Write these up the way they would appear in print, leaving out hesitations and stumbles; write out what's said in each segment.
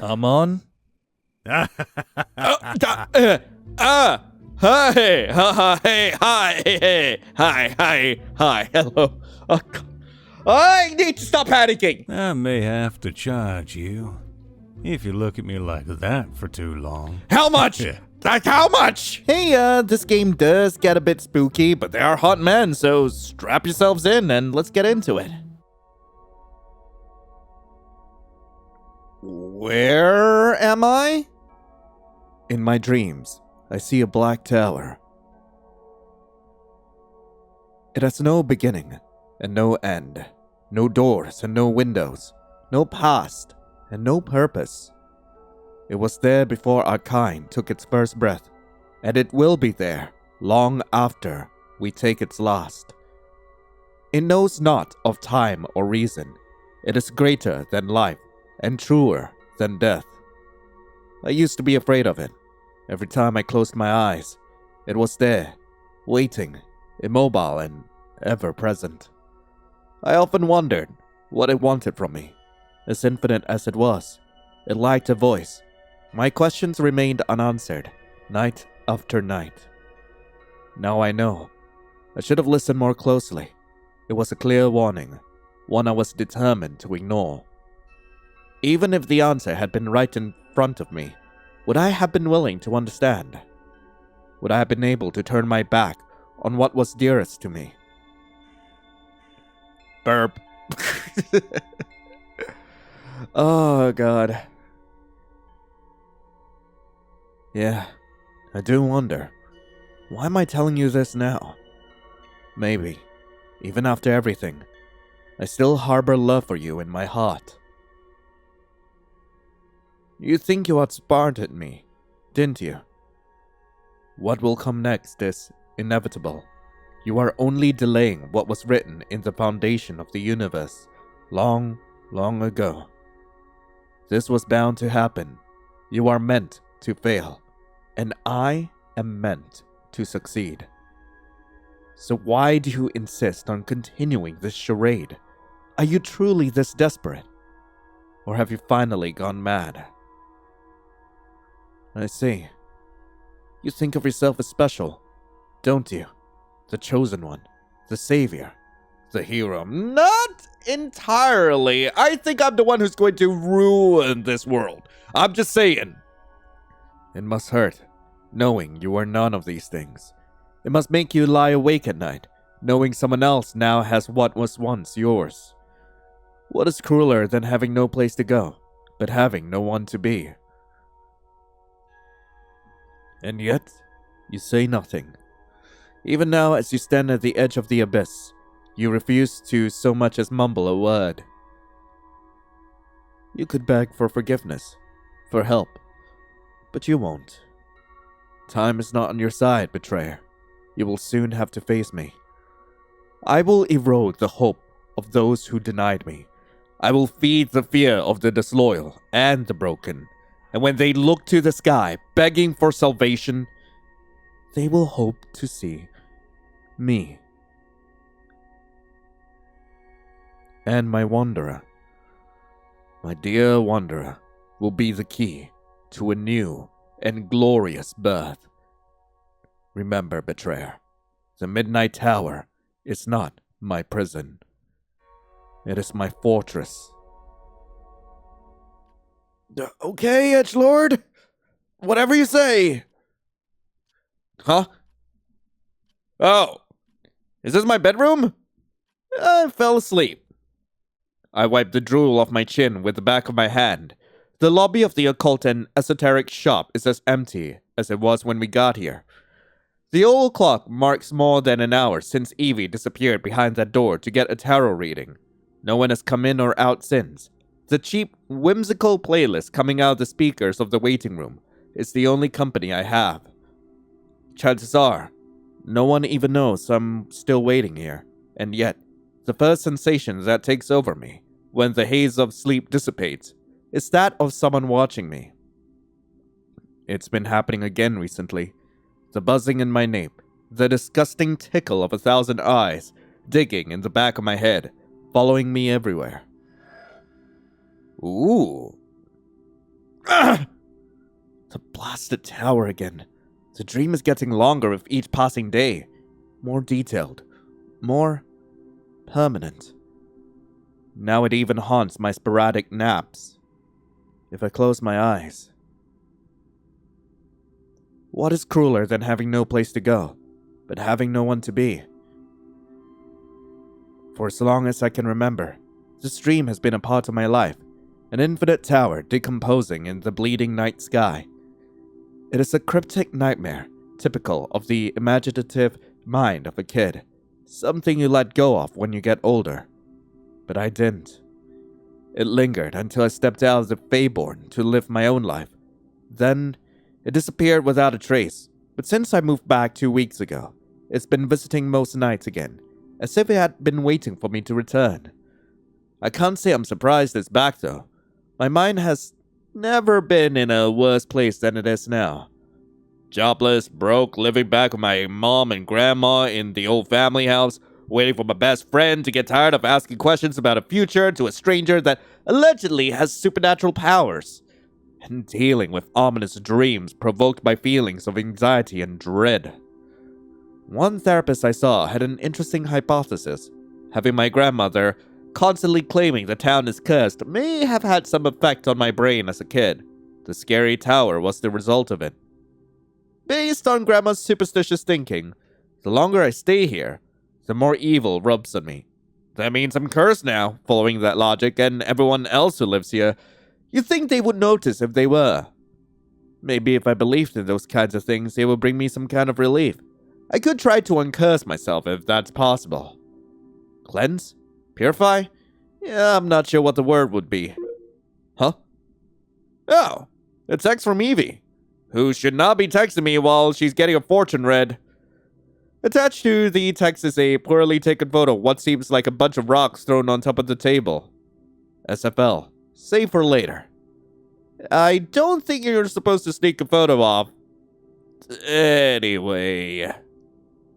I'm on. Hi, hello. I need to stop panicking. I may have to charge you if you look at me like that for too long. How much? Yeah. Like how much? Hey, this game does get a bit spooky, but they are hot men, so strap yourselves in and let's get into it. Where am I? In my dreams, I see a black tower. It has no beginning and no end, no doors and no windows, no past and no purpose. It was there before our kind took its first breath, and it will be there long after we take its last. It knows not of time or reason. It is greater than life and truer than death. I used to be afraid of it. Every time I closed my eyes, it was there, waiting, immobile and ever present. I often wondered what it wanted from me. As infinite as it was, it lacked a voice. My questions remained unanswered, night after night. Now I know. I should have listened more closely. It was a clear warning, one I was determined to ignore. Even if the answer had been right in front of me, would I have been willing to understand? Would I have been able to turn my back on what was dearest to me? Burp. Oh, God. Yeah, I do wonder. Why am I telling you this now? Maybe, even after everything, I still harbor love for you in my heart. You think you outsmarted me, didn't you? What will come next is inevitable. You are only delaying what was written in the foundation of the universe long, long ago. This was bound to happen. You are meant to fail, and I am meant to succeed. So why do you insist on continuing this charade? Are you truly this desperate? Or have you finally gone mad? I see. You think of yourself as special, don't you? The chosen one, the savior, the hero. Not entirely. I think I'm the one who's going to ruin this world. I'm just saying. It must hurt, knowing you are none of these things. It must make you lie awake at night, knowing someone else now has what was once yours. What is crueler than having no place to go, but having no one to be? And yet, you say nothing. Even now, as you stand at the edge of the abyss, you refuse to so much as mumble a word. You could beg for forgiveness, for help, but you won't. Time is not on your side, betrayer. You will soon have to face me. I will erode the hope of those who denied me. I will feed the fear of the disloyal and the broken. And when they look to the sky, begging for salvation, they will hope to see me. And my wanderer, my dear wanderer, will be the key to a new and glorious birth. Remember, betrayer, the Midnight Tower is not my prison. It is my fortress. Okay, Edgelord. Whatever you say. Huh? Oh. Is this my bedroom? I fell asleep. I wiped the drool off my chin with the back of my hand. The lobby of the occult and esoteric shop is as empty as it was when we got here. The old clock marks more than an hour since Evie disappeared behind that door to get a tarot reading. No one has come in or out since. The cheap, whimsical playlist coming out of the speakers of the waiting room is the only company I have. Chances are, no one even knows I'm still waiting here, and yet, the first sensation that takes over me, when the haze of sleep dissipates, is that of someone watching me. It's been happening again recently. The buzzing in my nape, the disgusting tickle of 1,000 eyes, digging in the back of my head, following me everywhere. Ooh. The blasted tower again. The dream is getting longer with each passing day. More detailed. More permanent. Now it even haunts my sporadic naps. If I close my eyes. What is crueler than having no place to go, but having no one to be? For as long as I can remember, this dream has been a part of my life, an infinite tower decomposing in the bleeding night sky. It is a cryptic nightmare, typical of the imaginative mind of a kid, something you let go of when you get older. But I didn't. It lingered until I stepped out of the Feyborn to live my own life. Then, it disappeared without a trace, but since I moved back 2 weeks ago, it's been visiting most nights again, as if it had been waiting for me to return. I can't say I'm surprised it's back though. My mind has never been in a worse place than it is now. Jobless, broke, living back with my mom and grandma in the old family house, waiting for my best friend to get tired of asking questions about a future to a stranger that allegedly has supernatural powers, and dealing with ominous dreams provoked by feelings of anxiety and dread. One therapist I saw had an interesting hypothesis. Having my grandmother constantly claiming the town is cursed may have had some effect on my brain as a kid. The scary tower was the result of it. Based on Grandma's superstitious thinking, the longer I stay here, the more evil rubs on me. That means I'm cursed now, following that logic, and everyone else who lives here, you'd think they would notice if they were. Maybe if I believed in those kinds of things, they would bring me some kind of relief. I could try to uncurse myself if that's possible. Cleanse? Purify? Yeah, I'm not sure what the word would be. Huh? Oh, a text from Evie, who should not be texting me while she's getting a fortune read. Attached to the text is a poorly taken photo of what seems like a bunch of rocks thrown on top of the table. SFL. Save for later. I don't think you're supposed to sneak a photo off. Anyway.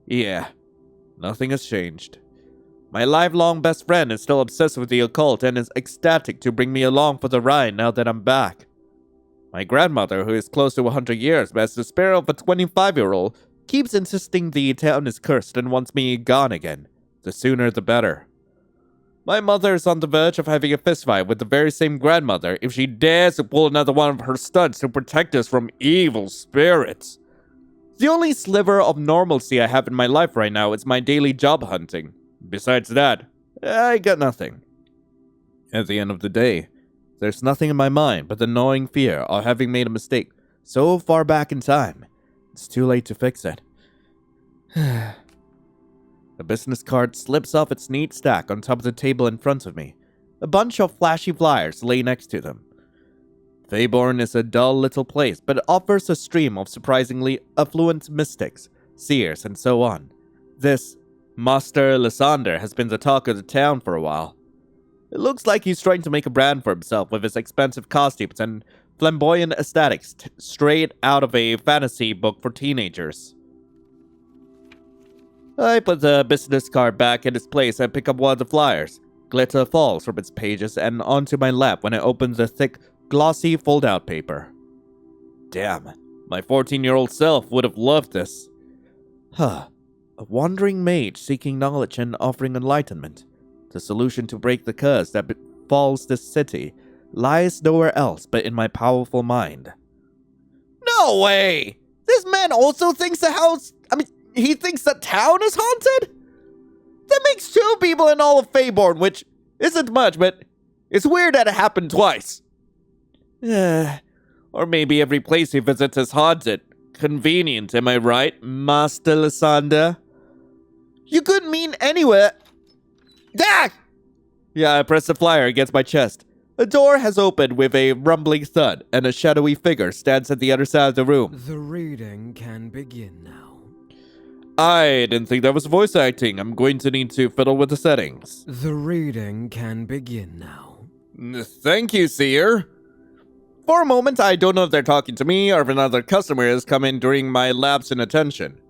Yeah. Nothing has changed. My lifelong best friend is still obsessed with the occult and is ecstatic to bring me along for the ride now that I'm back. My grandmother, who is close to 100 years but has the spirit of a 25-year-old, keeps insisting the town is cursed and wants me gone again. The sooner the better. My mother is on the verge of having a fistfight with the very same grandmother if she dares to pull another one of her stunts to protect us from evil spirits. The only sliver of normalcy I have in my life right now is my daily job hunting. Besides that, I got nothing. At the end of the day, there's nothing in my mind but the gnawing fear of having made a mistake so far back in time. It's too late to fix it. A business card slips off its neat stack on top of the table in front of me. A bunch of flashy flyers lay next to them. Feyborn is a dull little place, but it offers a stream of surprisingly affluent mystics, seers, and so on. This Master Lysander has been the talk of the town for a while. It looks like he's trying to make a brand for himself with his expensive costumes and flamboyant aesthetics straight out of a fantasy book for teenagers. I put the business card back in its place and pick up one of the flyers. Glitter falls from its pages and onto my lap when I open the thick, glossy fold-out paper. Damn, my 14-year-old self would have loved this. A wandering mage seeking knowledge and offering enlightenment. The solution to break the curse that befalls this city lies nowhere else but in my powerful mind. No way! This man also thinks the house... he thinks the town is haunted? That makes 2 people in all of Feyborn, which isn't much, but it's weird that it happened twice. Or maybe every place he visits is haunted. Convenient, am I right, Master Lysander? You couldn't mean anywhere... Ah! Yeah, I press the flyer against my chest. A door has opened with a rumbling thud, and a shadowy figure stands at the other side of the room. The reading can begin now. I didn't think that was voice acting. I'm going to need to fiddle with the settings. The reading can begin now. Thank you, Seer. For a moment, I don't know if they're talking to me or if another customer has come in during my lapse in attention.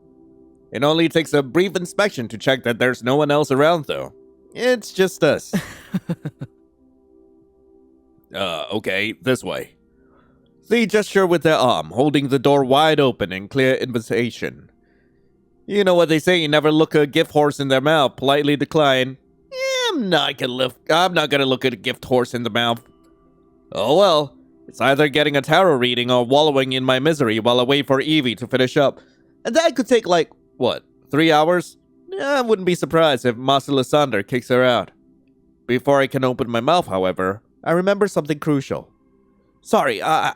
It only takes a brief inspection to check that there's no one else around, though. It's just us. Okay, this way. They gesture with their arm, holding the door wide open in clear invitation. You know what they say, never look a gift horse in their mouth, politely decline. I'm not gonna look at a gift horse in the mouth. Oh well, it's either getting a tarot reading or wallowing in my misery while I wait for Evie to finish up. And that could take 3 hours? I wouldn't be surprised if Master Lysander kicks her out. Before I can open my mouth, however, I remember something crucial. Sorry, I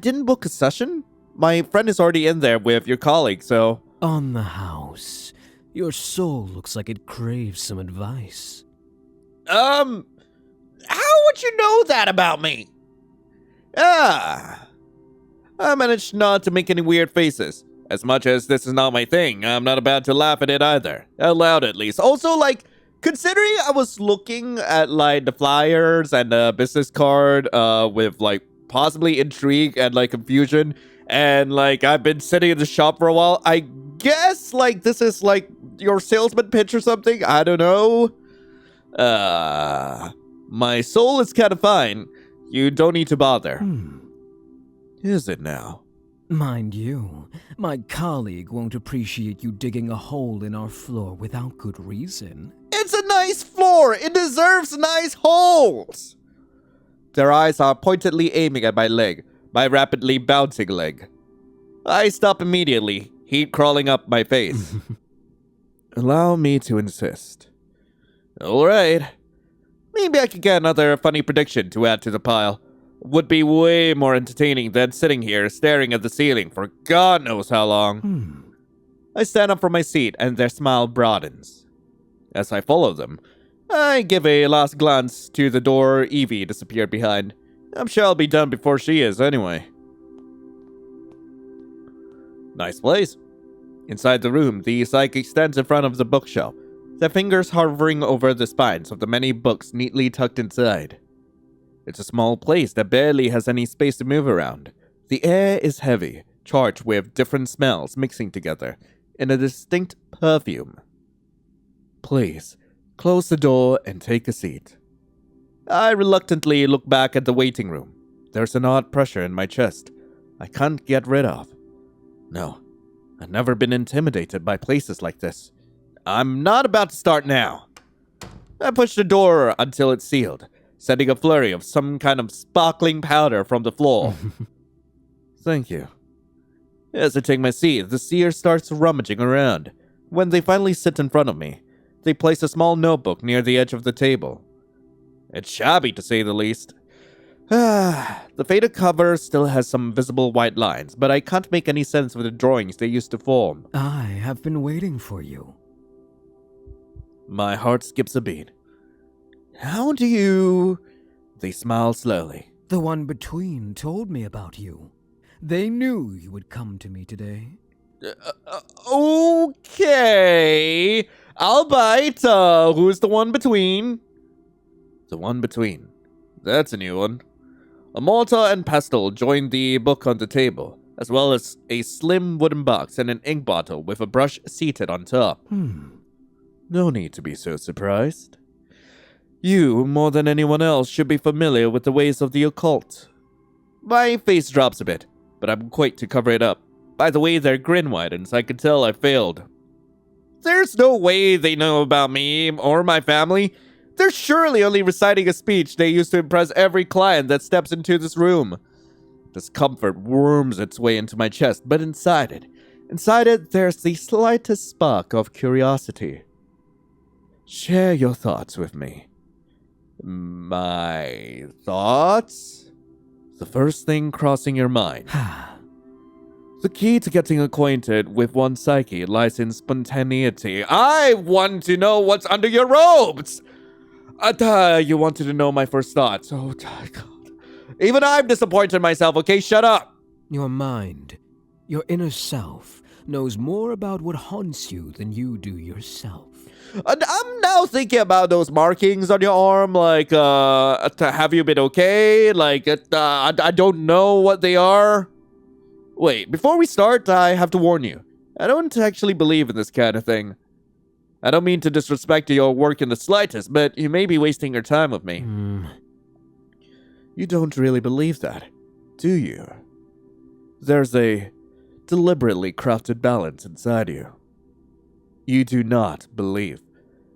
didn't book a session? My friend is already in there with your colleague, so... On the house. Your soul looks like it craves some advice. How would you know that about me? I managed not to make any weird faces. As much as this is not my thing, I'm not about to laugh at it either. Out loud, at least. Also, considering I was looking at, the flyers and the business card, with, possibly intrigue and, confusion, and, I've been sitting in the shop for a while, I guess, this is, your salesman pitch or something? I don't know. My soul is kind of fine. You don't need to bother. Is it now? Mind you, my colleague won't appreciate you digging a hole in our floor without good reason. It's a nice floor! It deserves nice holes! Their eyes are pointedly aiming at my leg, my rapidly bouncing leg. I stop immediately, heat crawling up my face. Allow me to insist. Alright. Maybe I could get another funny prediction to add to the pile. Would be way more entertaining than sitting here staring at the ceiling for God knows how long. I stand up from my seat and their smile broadens. As I follow them, I give a last glance to the door Evie disappeared behind. I'm sure I'll be done before she is anyway. Nice place. Inside the room, the psychic stands in front of the bookshelf, their fingers hovering over the spines of the many books neatly tucked inside. It's a small place that barely has any space to move around. The air is heavy, charged with different smells mixing together in a distinct perfume. Please, close the door and take a seat. I reluctantly look back at the waiting room. There's an odd pressure in my chest I can't get rid of. No, I've never been intimidated by places like this. I'm not about to start now. I push the door until it's sealed, sending a flurry of some kind of sparkling powder from the floor. Thank you. As I take my seat, the seer starts rummaging around. When they finally sit in front of me, they place a small notebook near the edge of the table. It's shabby, to say the least. The faded cover still has some visible white lines, but I can't make any sense of the drawings they used to form. I have been waiting for you. My heart skips a beat. How do you... They smile slowly. The one between told me about you. They knew you would come to me today. Okay. I'll bite. Who's the one between? The one between. That's a new one. A mortar and pestle join the book on the table, as well as a slim wooden box and an ink bottle with a brush seated on top. No need to be so surprised. You, more than anyone else, should be familiar with the ways of the occult. My face drops a bit, but I'm quick to cover it up. By the way their grin widens, I can tell I failed. There's no way they know about me or my family. They're surely only reciting a speech they use to impress every client that steps into this room. Discomfort worms its way into my chest, but inside it, there's the slightest spark of curiosity. Share your thoughts with me. My thoughts? The first thing crossing your mind. The key to getting acquainted with one's psyche lies in spontaneity. I want to know what's under your robes! You wanted to know my first thoughts. Oh, God. Even I'm disappointed in myself, okay? Shut up! Your mind, your inner self, knows more about what haunts you than you do yourself. I'm now thinking about those markings on your arm, have you been okay? I don't know what they are. Wait, before we start, I have to warn you. I don't actually believe in this kind of thing. I don't mean to disrespect your work in the slightest, but you may be wasting your time with me. You don't really believe that, do you? There's a deliberately crafted balance inside you. You do not believe,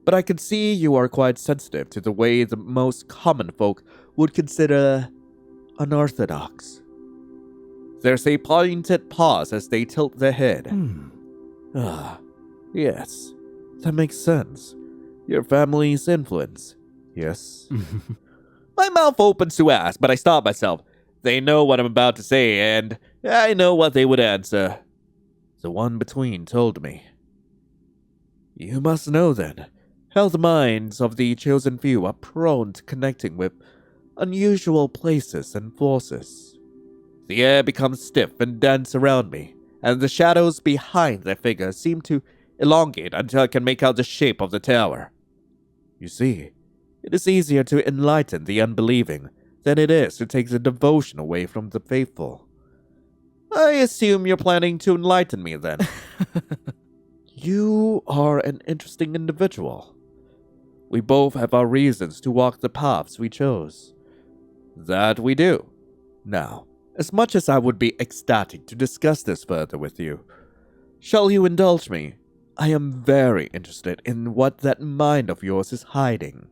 but I can see you are quite sensitive to the way the most common folk would consider unorthodox. There's a pointed pause as they tilt their head. Yes, that makes sense. Your family's influence, yes? My mouth opens to ask, but I stop myself. They know what I'm about to say, and I know what they would answer. The one between told me. You must know, then, how the minds of the chosen few are prone to connecting with unusual places and forces. The air becomes stiff and dense around me, and the shadows behind their figures seem to elongate until I can make out the shape of the tower. You see, it is easier to enlighten the unbelieving than it is to take the devotion away from the faithful. I assume you're planning to enlighten me, then. You are an interesting individual. We both have our reasons to walk the paths we chose. That we do. Now, as much as I would be ecstatic to discuss this further with you, shall you indulge me? I am very interested in what that mind of yours is hiding.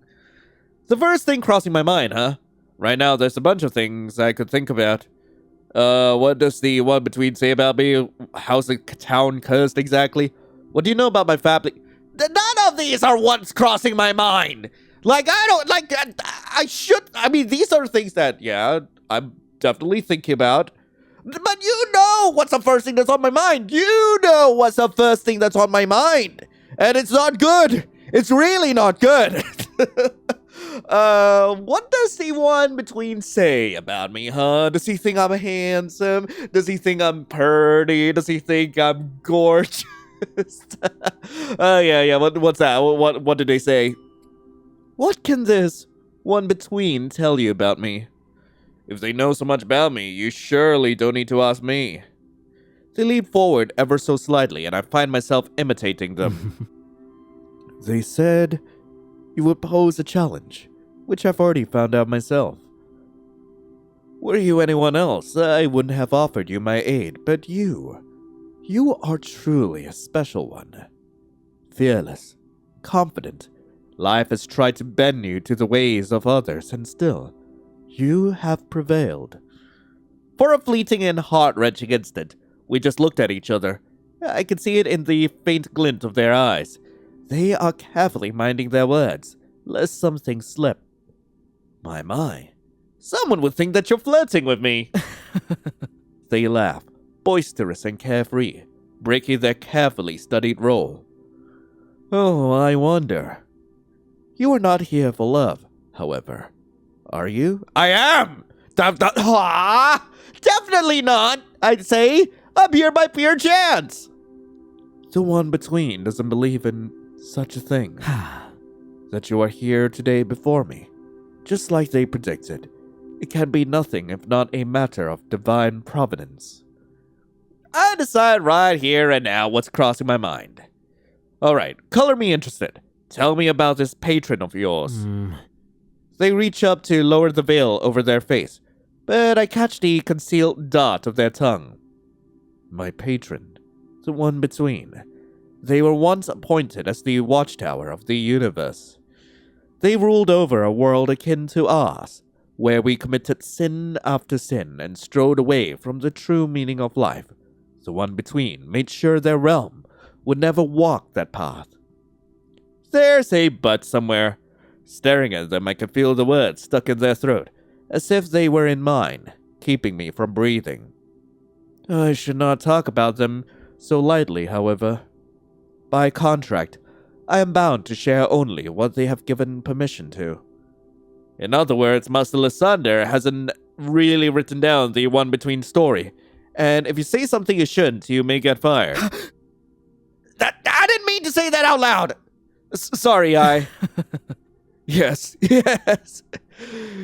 The first thing crossing my mind, huh? Right now, there's a bunch of things I could think about. What does the one between say about me? How's the town cursed exactly? What do you know about my family? None of these are what's crossing my mind. These are things that, yeah, I'm definitely thinking about. But you know what's the first thing that's on my mind. You know what's the first thing that's on my mind. And it's not good. It's really not good. What does the one between say about me, huh? Does he think I'm handsome? Does he think I'm pretty? Does he think I'm gorgeous? Yeah. What's that? What did they say? What can this one between tell you about me? If they know so much about me, you surely don't need to ask me. They lean forward ever so slightly, and I find myself imitating them. They said you would pose a challenge, which I've already found out myself. Were you anyone else, I wouldn't have offered you my aid, but you are truly a special one. Fearless, confident. Life has tried to bend you to the ways of others, and still, you have prevailed. For a fleeting and heart-wrenching instant, we just looked at each other. I could see it in the faint glint of their eyes. They are carefully minding their words, lest something slip. My. Someone would think that you're flirting with me. They laugh, boisterous and carefree, breaking their carefully studied role. Oh, I wonder. You are not here for love, however. Are you? I am! Definitely not, I'd say. I'm here by pure chance. The one between doesn't believe in such a thing. That you are here today before me. Just like they predicted. It can be nothing if not a matter of divine providence. I decide right here and now what's crossing my mind. Alright, color me interested. Tell me about this patron of yours. They reach up to lower the veil over their face, but I catch the concealed dot of their tongue. My patron, the one between. They were once appointed as the watchtower of the universe. They ruled over a world akin to ours, where we committed sin after sin and strode away from the true meaning of life. The one between made sure their realm would never walk that path. There's a but somewhere. Staring at them, I could feel the words stuck in their throat, as if they were in mine, keeping me from breathing. I should not talk about them so lightly, however. By contract, I am bound to share only what they have given permission to. In other words, Master Lysander hasn't really written down the one between story, and if you say something you shouldn't, you may get fired. I didn't mean to say that out loud! Sorry, I... Yes.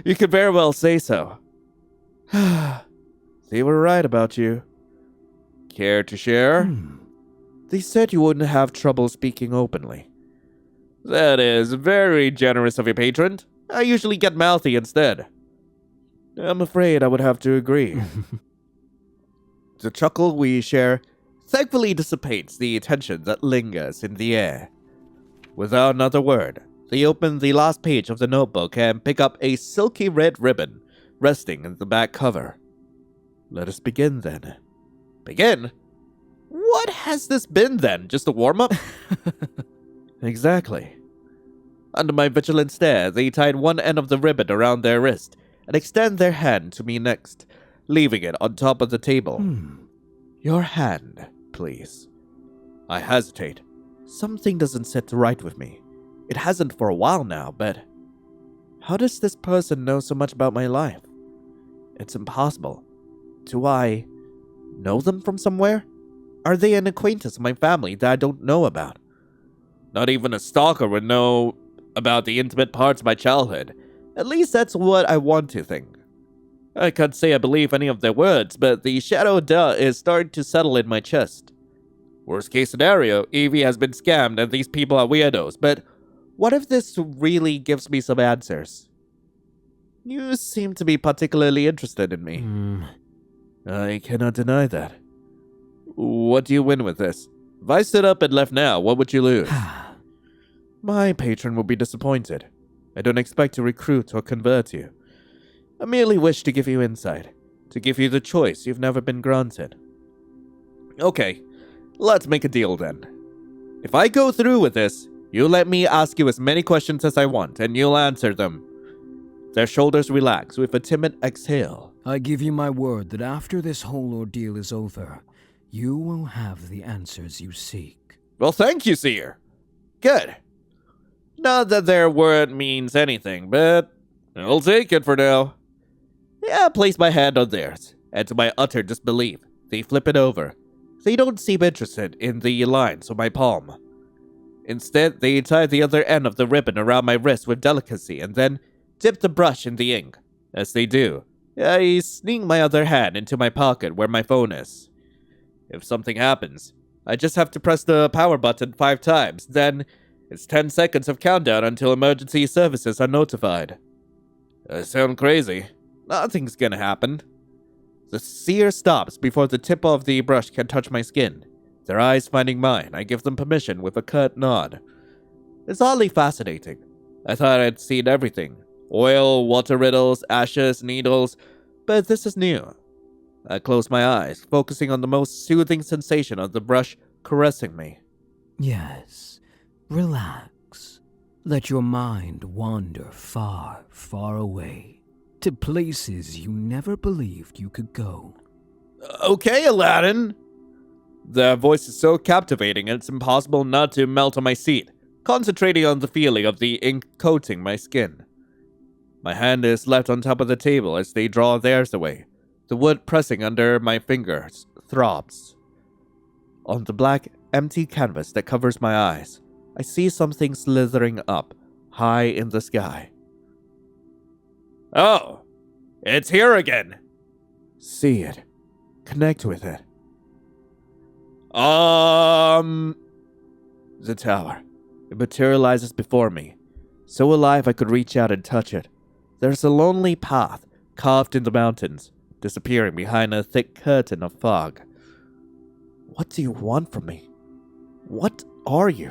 You could very well say so. They were right about you. Care to share? They said you wouldn't have trouble speaking openly. That is very generous of your patron. I usually get mouthy instead. I'm afraid I would have to agree. The chuckle we share thankfully dissipates the tension that lingers in the air. Without another word, they open the last page of the notebook and pick up a silky red ribbon resting in the back cover. Let us begin then. Begin? What has this been then? Just a warm-up? Exactly. Under my vigilant stare, they tied one end of the ribbon around their wrist and extend their hand to me next, leaving it on top of the table. Your hand, please. I hesitate. Something doesn't sit right with me. It hasn't for a while now, but how does this person know so much about my life? It's impossible. Do I know them from somewhere? Are they an acquaintance of my family that I don't know about? Not even a stalker would know about the intimate parts of my childhood. At least that's what I want to think. I can't say I believe any of their words, but the shadow of doubt is starting to settle in my chest. Worst case scenario, Evie has been scammed and these people are weirdos, but what if this really gives me some answers? You seem to be particularly interested in me. I cannot deny that. What do you win with this? If I stood up and left now, what would you lose? My patron will be disappointed. I don't expect to recruit or convert you. I merely wish to give you insight, to give you the choice you've never been granted. Okay, let's make a deal then. If I go through with this, you let me ask you as many questions as I want, and you'll answer them. Their shoulders relax with a timid exhale. I give you my word that after this whole ordeal is over, you will have the answers you seek. Well, thank you, Seer. Good. Not that their word means anything, but I'll take it for now. Yeah, place my hand on theirs, and to my utter disbelief, they flip it over. They don't seem interested in the lines on my palm. Instead, they tie the other end of the ribbon around my wrist with delicacy and then dip the brush in the ink. As they do, I sneak my other hand into my pocket where my phone is. If something happens, I just have to press the power button 5 times, then it's 10 seconds of countdown until emergency services are notified. I sound crazy. Nothing's gonna happen. The seer stops before the tip of the brush can touch my skin. Their eyes finding mine, I give them permission with a curt nod. It's oddly fascinating. I thought I'd seen everything. Oil, water riddles, ashes, needles, but this is new. I close my eyes, focusing on the most soothing sensation of the brush caressing me. Yes, relax. Let your mind wander far, far away, to places you never believed you could go. Okay, Aladdin. Their voice is so captivating it's impossible not to melt on my seat, concentrating on the feeling of the ink coating my skin. My hand is left on top of the table as they draw theirs away. The wood pressing under my fingers throbs. On the black, empty canvas that covers my eyes, I see something slithering up, high in the sky. Oh, it's here again. See it. Connect with it. The tower. It materializes before me. So alive I could reach out and touch it. There's a lonely path carved in the mountains, disappearing behind a thick curtain of fog. What do you want from me? What are you?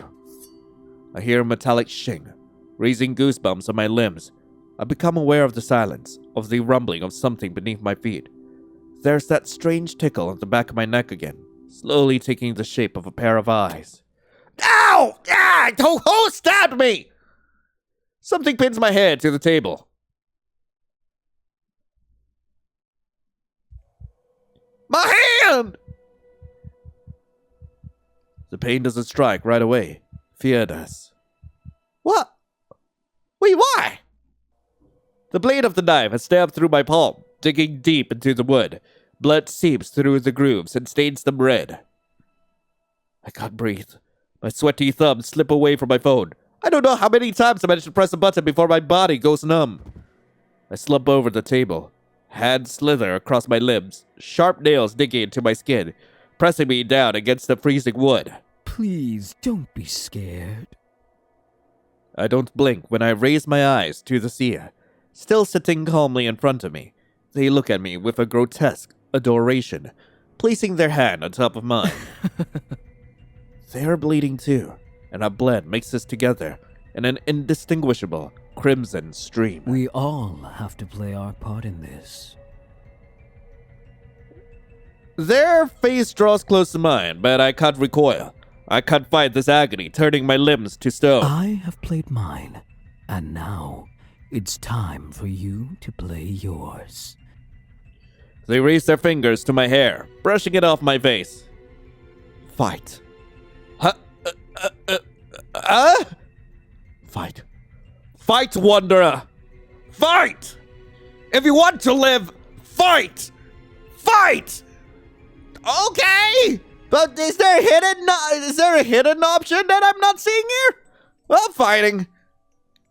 I hear a metallic shing, raising goosebumps on my limbs. I become aware of the silence, of the rumbling of something beneath my feet. There's that strange tickle on the back of my neck again, slowly taking the shape of a pair of eyes. Ow! Ah! Who stabbed me? Something pins my head to the table. My hand! The pain doesn't strike right away. Fear does. What? Wait, why? The blade of the knife has stabbed through my palm, digging deep into the wood. Blood seeps through the grooves and stains them red. I can't breathe. My sweaty thumbs slip away from my phone. I don't know how many times I managed to press a button before my body goes numb. I slump over the table. Hands slither across my limbs, sharp nails digging into my skin, pressing me down against the freezing wood. Please don't be scared. I don't blink when I raise my eyes to the seer, still sitting calmly in front of me. They look at me with a grotesque adoration, placing their hand on top of mine. They are bleeding too, and our blood mixes together in an indistinguishable crimson stream. We all have to play our part in this. Their face draws close to mine, but I can't recoil. I can't fight this agony, turning my limbs to stone. I have played mine, and now it's time for you to play yours. They raise their fingers to my hair, brushing it off my face. Fight. Fight. Fight, Wanderer! Fight! If you want to live, fight! Fight! Okay! But is there a hidden option that I'm not seeing here? Well, fighting.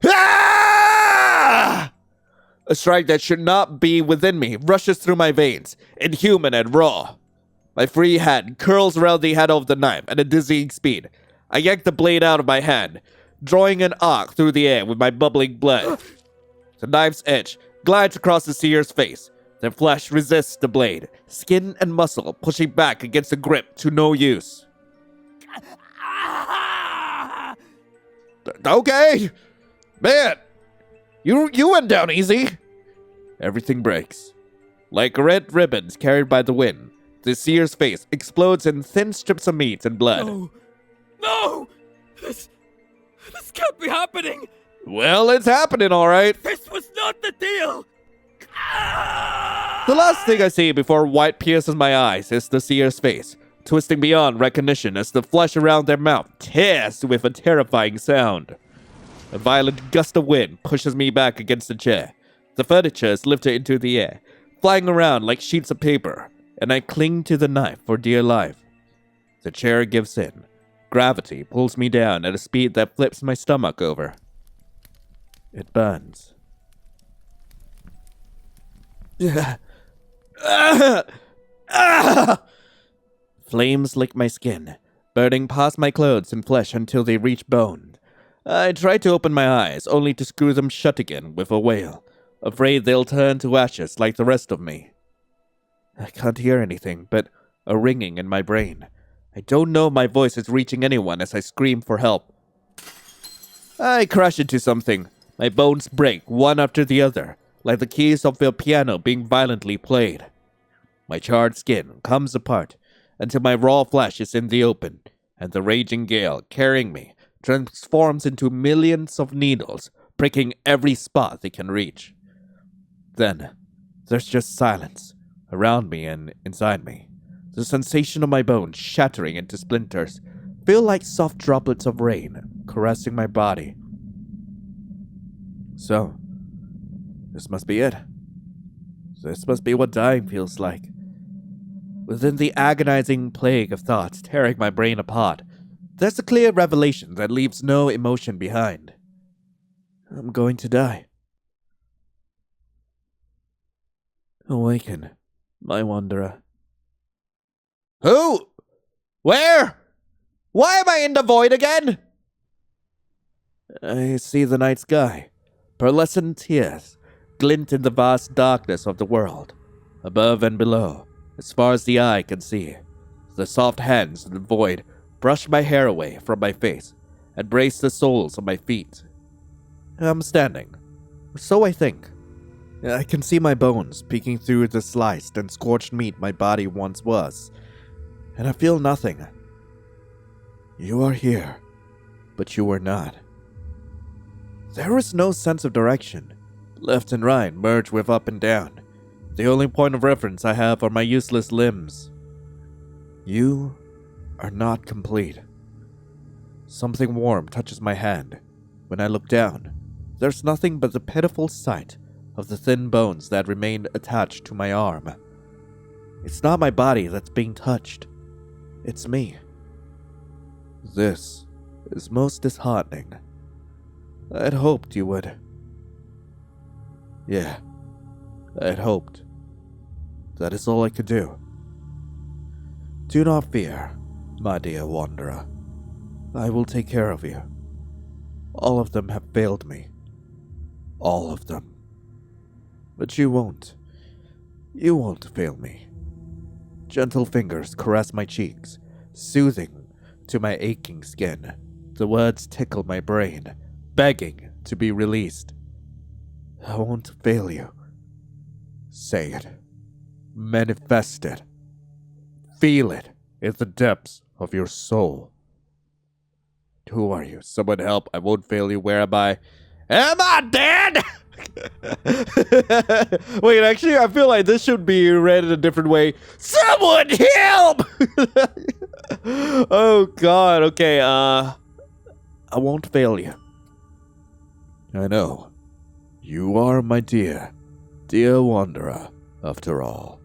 Ah! A strike that should not be within me rushes through my veins, inhuman and raw. My free hand curls around the head of the knife at a dizzying speed. I yank the blade out of my hand, drawing an arc through the air with my bubbling blood. The knife's edge glides across the seer's face. Their flesh resists the blade, skin and muscle pushing back against the grip to no use. Okay! Man! You went down easy! Everything breaks. Like red ribbons carried by the wind, the seer's face explodes in thin strips of meat and blood. No! No! This can't be happening! Well, it's happening, alright. This was not the deal! The last thing I see before white pierces my eyes is the seer's face, twisting beyond recognition as the flesh around their mouth tears with a terrifying sound. A violent gust of wind pushes me back against the chair. The furniture is lifted into the air, flying around like sheets of paper, and I cling to the knife for dear life. The chair gives in. Gravity pulls me down at a speed that flips my stomach over. It burns. Flames lick my skin, burning past my clothes and flesh until they reach bone. I try to open my eyes, only to screw them shut again with a wail, afraid they'll turn to ashes like the rest of me. I can't hear anything but a ringing in my brain. I don't know if my voice is reaching anyone as I scream for help. I crash into something. My bones break one after the other, like the keys of a piano being violently played. My charred skin comes apart until my raw flesh is in the open, and the raging gale carrying me transforms into millions of needles, pricking every spot they can reach. Then, there's just silence, around me and inside me. The sensation of my bones shattering into splinters feel like soft droplets of rain caressing my body. So, this must be it. This must be what dying feels like. Within the agonizing plague of thoughts tearing my brain apart, there's a clear revelation that leaves no emotion behind. I'm going to die. Awaken, my wanderer. Who? Where? Why am I in the void again? I see the night sky. Pearlescent tears glint in the vast darkness of the world. Above and below, as far as the eye can see, the soft hands in the void brush my hair away from my face and brace the soles of my feet. I'm standing. So I think. I can see my bones peeking through the sliced and scorched meat my body once was, and I feel nothing. You are here, but you are not. There is no sense of direction. Left and right merge with up and down. The only point of reference I have are my useless limbs. You are not complete. Something warm touches my hand. When I look down, there's nothing but the pitiful sight of the thin bones that remain attached to my arm. It's not my body that's being touched. It's me. This is most disheartening. I'd hoped you would. Yeah, I'd hoped. That is all I could do. Do not fear, my dear wanderer. I will take care of you. All of them have failed me. All of them. But you won't. You won't fail me. Gentle fingers caress my cheeks, soothing to my aching skin. The words tickle my brain, begging to be released. I won't fail you. Say it. Manifest it. Feel it in the depths of your soul. Who are you? Someone help. I won't fail you. Where am I? Am I dead? Wait, actually, I feel like this should be read in a different way. Someone help! Oh, God. Okay, I won't fail you. I know. You are my dear wanderer, after all.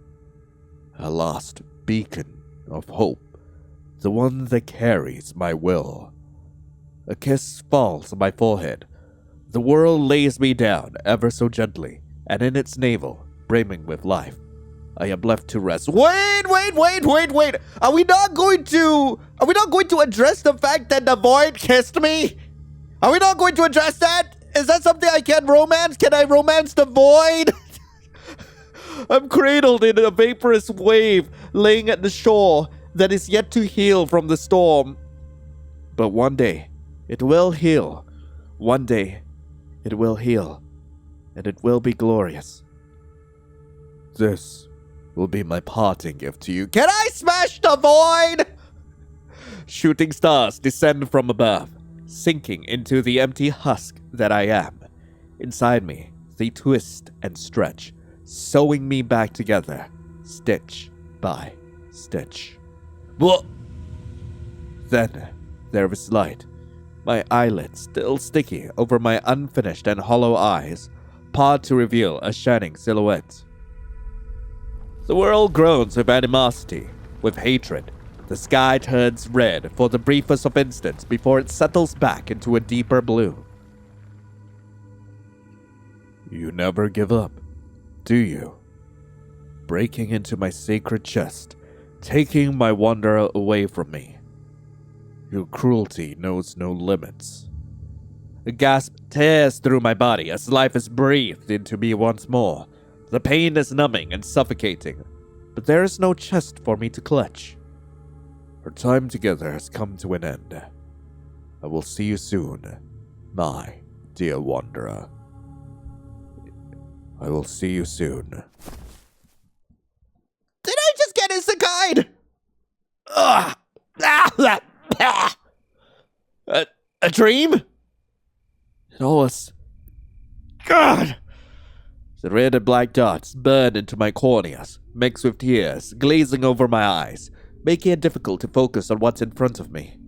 A lost beacon of hope. The one that carries my will. A kiss falls on my forehead. The world lays me down ever so gently, and in its navel, brimming with life, I am left to rest. Wait! Are we not going to address the fact that the void kissed me? Are we not going to address that? Is that something I can romance? Can I romance the void? I'm cradled in a vaporous wave, laying at the shore that is yet to heal from the storm. But one day, it will heal. One day, it will heal, and it will be glorious. This will be my parting gift to you. Can I smash the void? Shooting stars descend from above, sinking into the empty husk that I am. Inside me, they twist and stretch, sewing me back together, stitch by stitch. Whoa! Then there is light. My eyelids, still sticky over my unfinished and hollow eyes, part to reveal a shining silhouette. The world groans with animosity, with hatred. The sky turns red for the briefest of instants before it settles back into a deeper blue. You never give up, do you? Breaking into my sacred chest, taking my wanderer away from me. Your cruelty knows no limits. A gasp tears through my body as life is breathed into me once more. The pain is numbing and suffocating, but there is no chest for me to clutch. Our time together has come to an end. I will see you soon, my dear wanderer. I will see you soon. Did I just get isekai? A dream? It all was... God! The red and black dots burn into my corneas, mixed with tears, glazing over my eyes, making it difficult to focus on what's in front of me.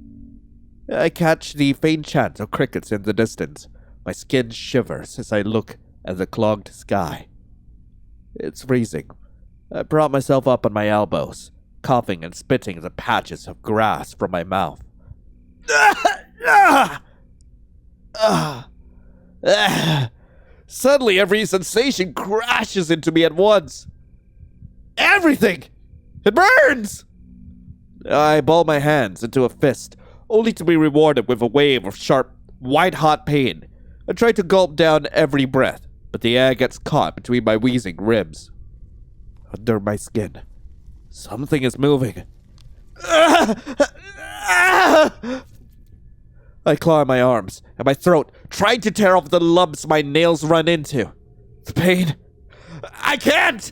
I catch the faint chant of crickets in the distance. My skin shivers as I look at the clogged sky. It's freezing. I prop myself up on my elbows, coughing and spitting the patches of grass from my mouth. Suddenly, every sensation crashes into me at once. Everything! It burns! I ball my hands into a fist, only to be rewarded with a wave of sharp, white-hot pain. I try to gulp down every breath, but the air gets caught between my wheezing ribs. Under my skin, something is moving. I claw my arms and my throat, trying to tear off the lumps my nails run into. The pain. I can't!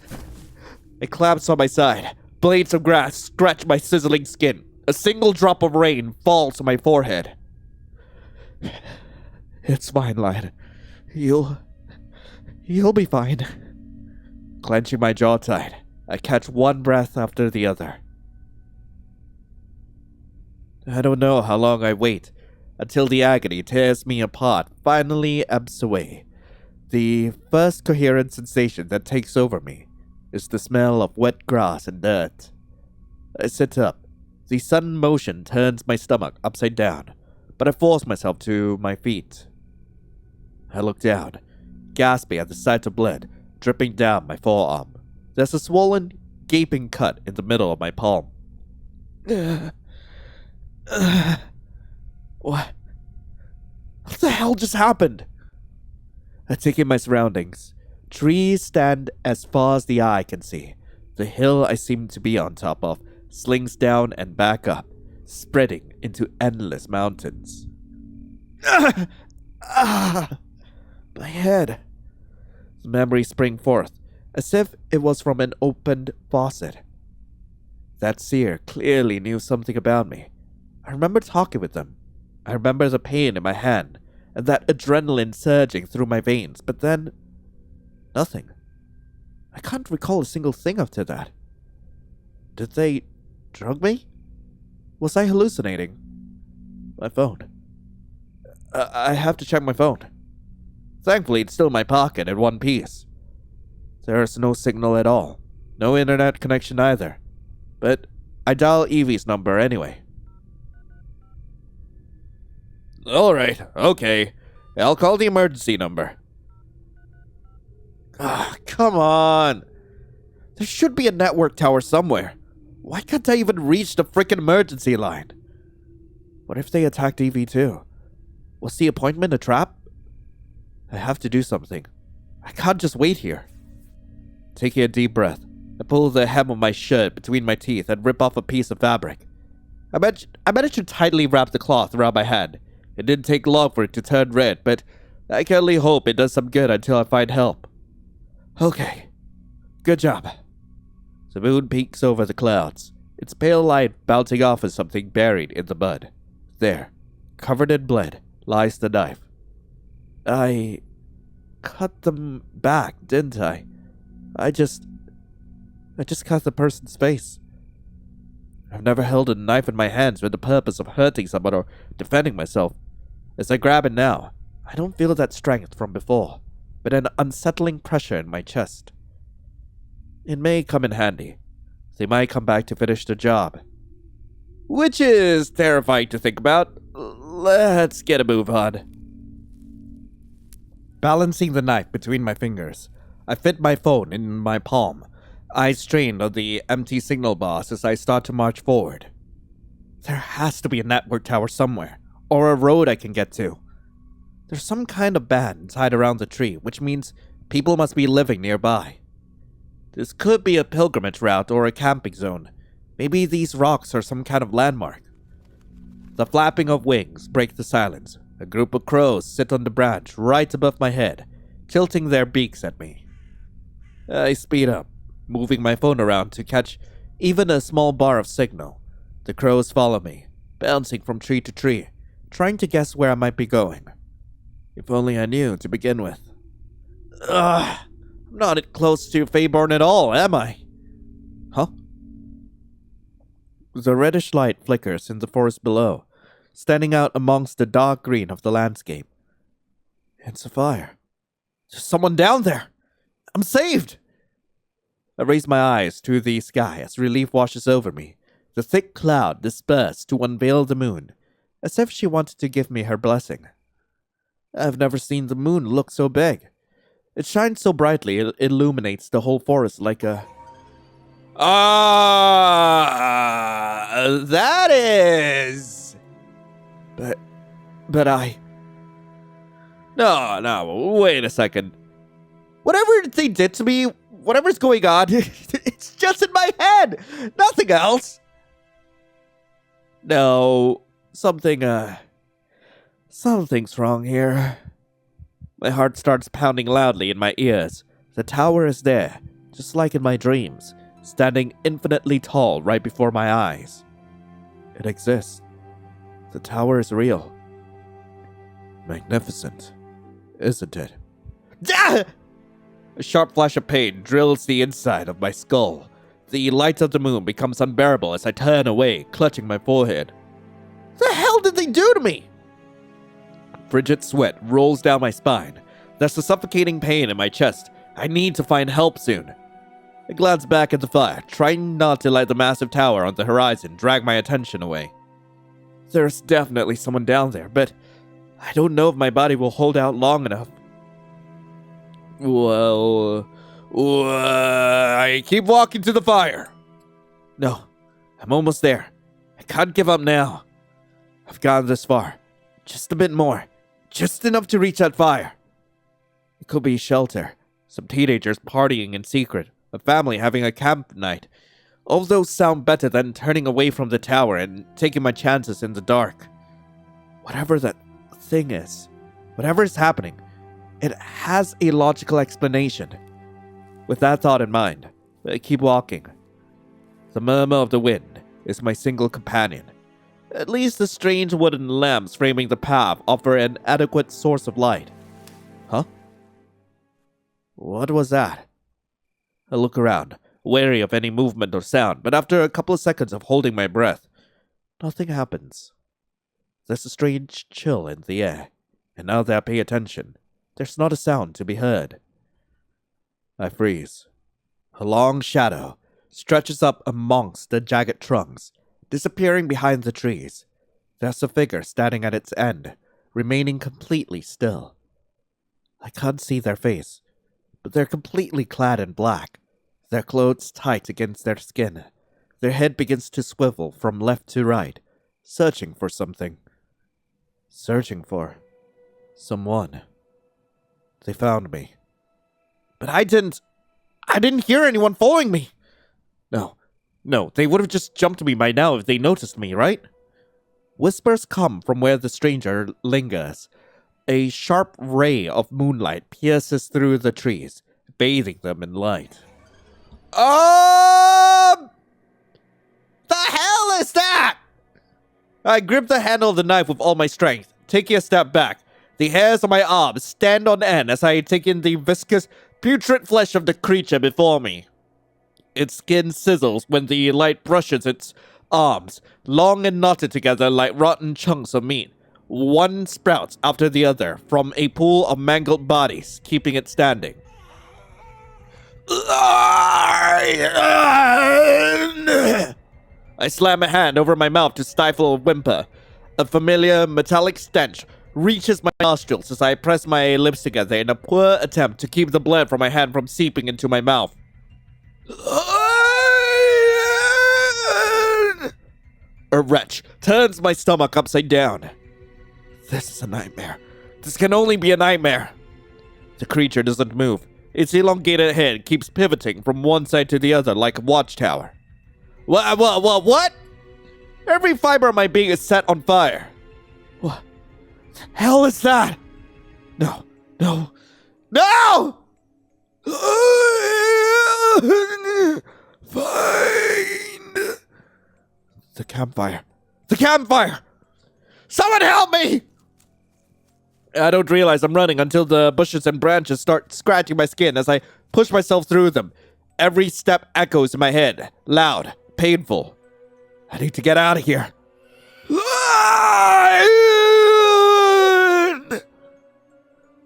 It claps on my side. Blades of grass scratch my sizzling skin. A single drop of rain falls on my forehead. It's fine, lad. You'll be fine. Clenching my jaw tight, I catch one breath after the other. I don't know how long I wait until the agony tears me apart finally ebbs away. The first coherent sensation that takes over me is the smell of wet grass and dirt. I sit up. The sudden motion turns my stomach upside down, but I force myself to my feet. I look down, gasping at the sight of blood dripping down my forearm. There's a swollen, gaping cut in the middle of my palm. What the hell just happened? I take in my surroundings. Trees stand as far as the eye can see. The hill I seem to be on top of slings down and back up, spreading into endless mountains. My head. The memories spring forth, as if it was from an opened faucet. That seer clearly knew something about me. I remember talking with them. I remember the pain in my hand, and that adrenaline surging through my veins, but then... nothing. I can't recall a single thing after that. Did they drug me? Was I hallucinating? My phone. I have to check my phone. Thankfully, it's still in my pocket in one piece. There is no signal at all. No internet connection either. But I dial Evie's number anyway. Alright, okay. I'll call the emergency number. Come on. There should be a network tower somewhere. Why can't I even reach the frickin' emergency line? What if they attacked Evie too? Was the appointment a trap? I have to do something. I can't just wait here. Taking a deep breath, I pull the hem of my shirt between my teeth and rip off a piece of fabric. I managed to tightly wrap the cloth around my hand. It didn't take long for it to turn red, but I can only hope it does some good until I find help. Okay. Good job. The moon peeks over the clouds, its pale light bouncing off of something buried in the mud. There, covered in blood, lies the knife. I cut them back, didn't I? I just cut the person's face. I've never held a knife in my hands with the purpose of hurting someone or defending myself. As I grab it now, I don't feel that strength from before, but an unsettling pressure in my chest. It may come in handy. They might come back to finish the job. Which is terrifying to think about. Let's get a move on. Balancing the knife between my fingers, I fit my phone in my palm, eyes strained on the empty signal box as I start to march forward. There has to be a network tower somewhere, or a road I can get to. There's some kind of band tied around the tree, which means people must be living nearby. This could be a pilgrimage route or a camping zone. Maybe these rocks are some kind of landmark. The flapping of wings break the silence. A group of crows sit on the branch right above my head, tilting their beaks at me. I speed up, moving my phone around to catch even a small bar of signal. The crows follow me, bouncing from tree to tree, trying to guess where I might be going. If only I knew to begin with. I'm not close to Feyborn at all, am I? Huh? The reddish light flickers in the forest below, standing out amongst the dark green of the landscape. It's a fire. There's someone down there! I'm saved! I raise my eyes to the sky as relief washes over me. The thick cloud dispersed to unveil the moon, as if she wanted to give me her blessing. I've never seen the moon look so big. It shines so brightly it illuminates the whole forest like a... that is... But I... No, wait a second. Whatever they did to me, whatever's going on, it's just in my head, nothing else. No, something's wrong here. My heart starts pounding loudly in my ears. The tower is there, just like in my dreams, standing infinitely tall right before my eyes. It exists. The tower is real. Magnificent, isn't it? Ah! A sharp flash of pain drills the inside of my skull. The light of the moon becomes unbearable as I turn away, clutching my forehead. The hell did they do to me? Frigid sweat rolls down my spine. There's a suffocating pain in my chest. I need to find help soon. I glance back at the fire, trying not to let the massive tower on the horizon drag my attention away. There's definitely someone down there, but I don't know if my body will hold out long enough. Well, I keep walking to the fire. No, I'm almost there. I can't give up now. I've gone this far. Just a bit more. Just enough to reach that fire. It could be shelter. Some teenagers partying in secret. a family having a camp night. All those sound better than turning away from the tower and taking my chances in the dark. Whatever that thing is, whatever is happening, it has a logical explanation. With that thought in mind, I keep walking. The murmur of the wind is my single companion. At least the strange wooden lamps framing the path offer an adequate source of light. Huh? What was that? I look around, wary of any movement or sound, but after a couple of seconds of holding my breath, nothing happens. There's a strange chill in the air, and now that I pay attention, there's not a sound to be heard. I freeze. A long shadow stretches up amongst the jagged trunks, disappearing behind the trees. There's a figure standing at its end, remaining completely still. I can't see their face, but they're completely clad in black, their clothes tight against their skin. Their head begins to swivel from left to right, searching for something. Searching for someone. They found me. But I didn't hear anyone following me. No, they would have just jumped me by now if they noticed me, right? Whispers come from where the stranger lingers. A sharp ray of moonlight pierces through the trees, bathing them in light. The hell is that? I grip the handle of the knife with all my strength, taking a step back. The hairs on my arms stand on end as I take in the viscous, putrid flesh of the creature before me. Its skin sizzles when the light brushes its arms, long and knotted together like rotten chunks of meat. One sprouts after the other from a pool of mangled bodies, keeping it standing. I slam a hand over my mouth to stifle a whimper. A familiar metallic stench reaches my nostrils as I press my lips together in a poor attempt to keep the blood from my hand from seeping into my mouth. A wretch turns my stomach upside down. This is a nightmare. This can only be a nightmare. The creature doesn't move. Its elongated head keeps pivoting from one side to the other like a watchtower. What? Every fiber of my being is set on fire. What the hell is that? No! Find the campfire. Someone help me! I don't realize I'm running until the bushes and branches start scratching my skin as I push myself through them. Every step echoes in my head, loud, painful. I need to get out of here.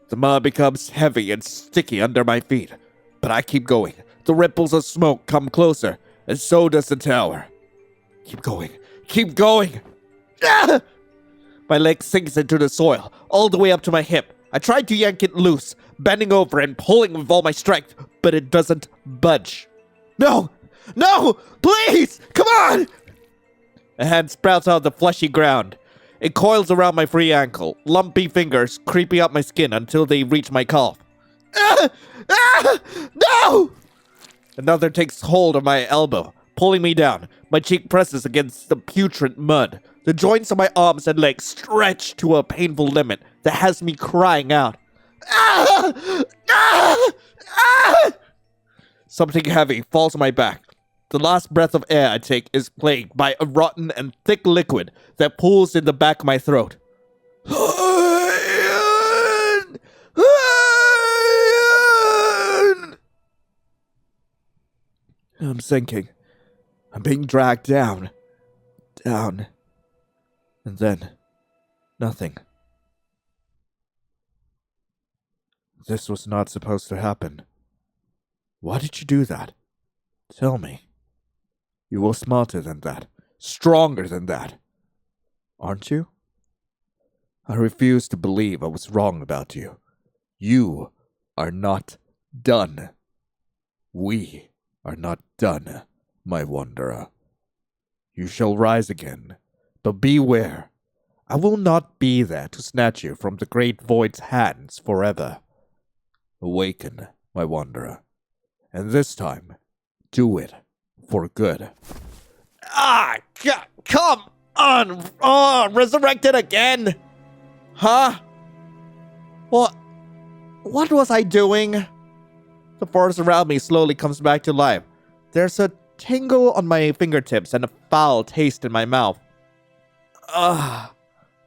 The mud becomes heavy and sticky under my feet, but I keep going. The ripples of smoke come closer, and so does the tower. Keep going. Ah! My leg sinks into the soil, all the way up to my hip. I try to yank it loose, bending over and pulling with all my strength, but it doesn't budge. No! Please! Come on! A hand sprouts out of the fleshy ground. It coils around my free ankle, lumpy fingers creeping up my skin until they reach my calf. No! Another takes hold of my elbow, pulling me down. My cheek presses against the putrid mud. The joints of my arms and legs stretch to a painful limit that has me crying out. Something heavy falls on my back. The last breath of air I take is plagued by a rotten and thick liquid that pools in the back of my throat. I'm sinking. I'm being dragged down. And then, nothing. This was not supposed to happen. Why did you do that? Tell me. You were smarter than that. Stronger than that. Aren't you? I refuse to believe I was wrong about you. You are not done. We are not done, my wanderer. You shall rise again, but beware. I will not be there to snatch you from the great void's hands forever. Awaken, my wanderer, And this time, do it for good. Come on! Oh, resurrected again? Huh? What was I doing? The forest around me slowly comes back to life. There's a tingle on my fingertips and a foul taste in my mouth.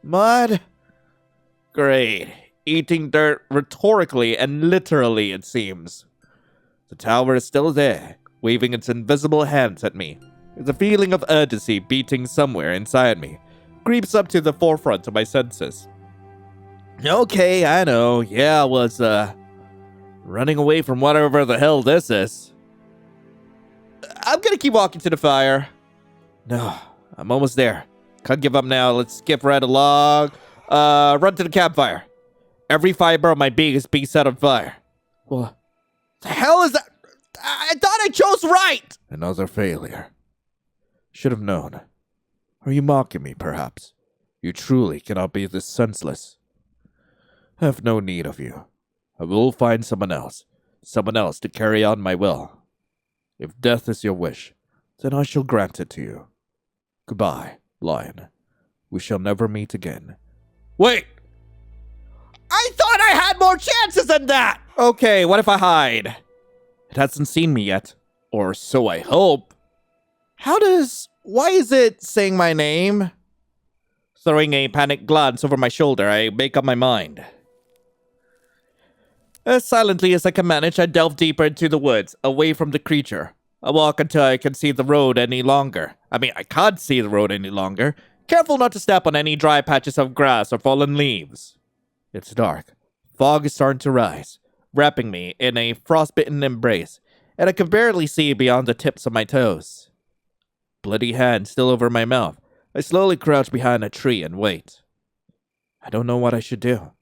Mud? Great. Eating dirt rhetorically and literally, it seems. The tower is still there, waving its invisible hands at me. The feeling of urgency beating somewhere inside me creeps up to the forefront of my senses. Okay, I know. Yeah, I was, running away from whatever the hell this is. I'm gonna keep walking to the fire. No, I'm almost there. Can't give up now. Let's skip right along. Run to the campfire. Every fiber of my being is being set on fire. What the hell is that? I thought I chose right! Another failure. Should have known. Are you mocking me, perhaps? You truly cannot be this senseless. I have no need of you. I will find someone else to carry on my will. If death is your wish, then I shall grant it to you. Goodbye, Lion. We shall never meet again. Wait! I thought I had more chances than that! Okay, what if I hide? It hasn't seen me yet. Or so I hope. Why is it saying my name? Throwing a panicked glance over my shoulder, I make up my mind. As silently as I can manage, I delve deeper into the woods, away from the creature. I walk until I can see the road any longer. I can't see the road any longer. Careful not to step on any dry patches of grass or fallen leaves. It's dark. Fog is starting to rise, wrapping me in a frostbitten embrace, and I can barely see beyond the tips of my toes. Bloody hand still over my mouth, I slowly crouch behind a tree and wait. I don't know what I should do.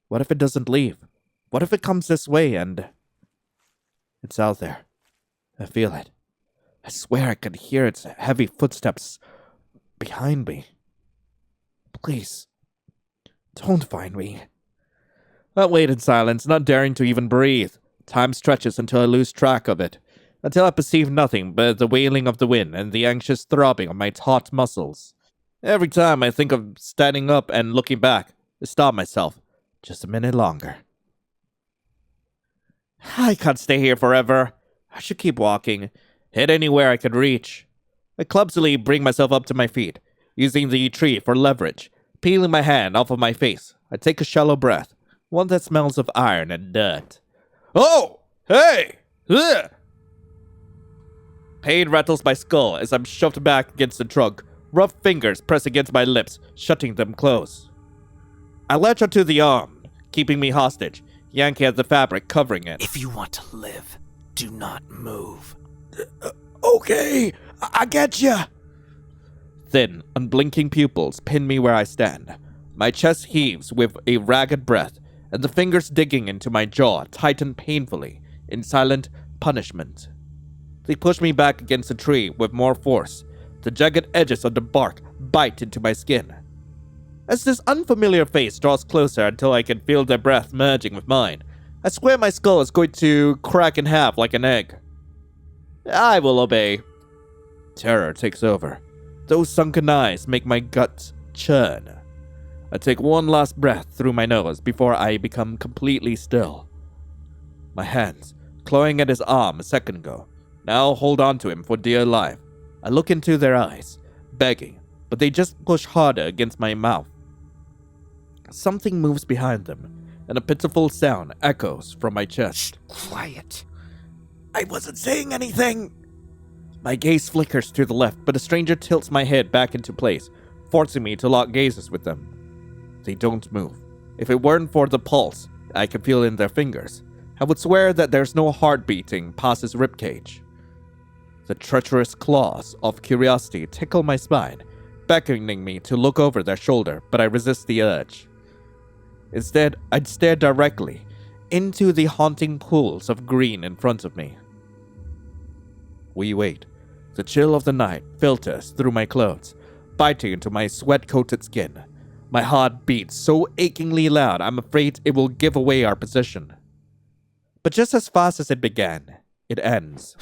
What if it doesn't leave? What if it comes this way and... It's out there. I feel it. I swear I could hear its heavy footsteps behind me. Please, don't find me. I wait in silence, not daring to even breathe. Time stretches until I lose track of it, until I perceive nothing but the wailing of the wind and the anxious throbbing of my taut muscles. Every time I think of standing up and looking back, I stop myself. Just a minute longer. I can't stay here forever. I should keep walking. Head anywhere I could reach. I clumsily bring myself up to my feet, using the tree for leverage. Peeling my hand off of my face, I take a shallow breath, one that smells of iron and dirt. Oh! Hey! Ugh! Pain rattles my skull as I'm shoved back against the trunk. Rough fingers press against my lips, shutting them close. I latch onto the arm, keeping me hostage, yanking at the fabric covering it. If you want to live, do not move. Okay, I get ya. Thin, unblinking pupils pin me where I stand. My chest heaves with a ragged breath, and the fingers digging into my jaw tighten painfully, in silent punishment. They push me back against the tree with more force. The jagged edges of the bark bite into my skin. As this unfamiliar face draws closer until I can feel their breath merging with mine, I swear my skull is going to crack in half like an egg. I will obey. Terror takes over. Those sunken eyes make my guts churn. I take one last breath through my nose before I become completely still. My hands, clawing at his arm a second ago, now hold on to him for dear life. I look into their eyes, begging, but they just push harder against my mouth. Something moves behind them, and a pitiful sound echoes from my chest. Quiet. I wasn't saying anything! My gaze flickers to the left, but a stranger tilts my head back into place, forcing me to lock gazes with them. They don't move. If it weren't for the pulse I can feel in their fingers, I would swear that there's no heart beating past his ribcage. The treacherous claws of curiosity tickle my spine, beckoning me to look over their shoulder, but I resist the urge. Instead, I'd stare directly into the haunting pools of green in front of me. We wait. The chill of the night filters through my clothes, biting into my sweat-coated skin. My heart beats so achingly loud I'm afraid it will give away our position. But just as fast as it began, it ends.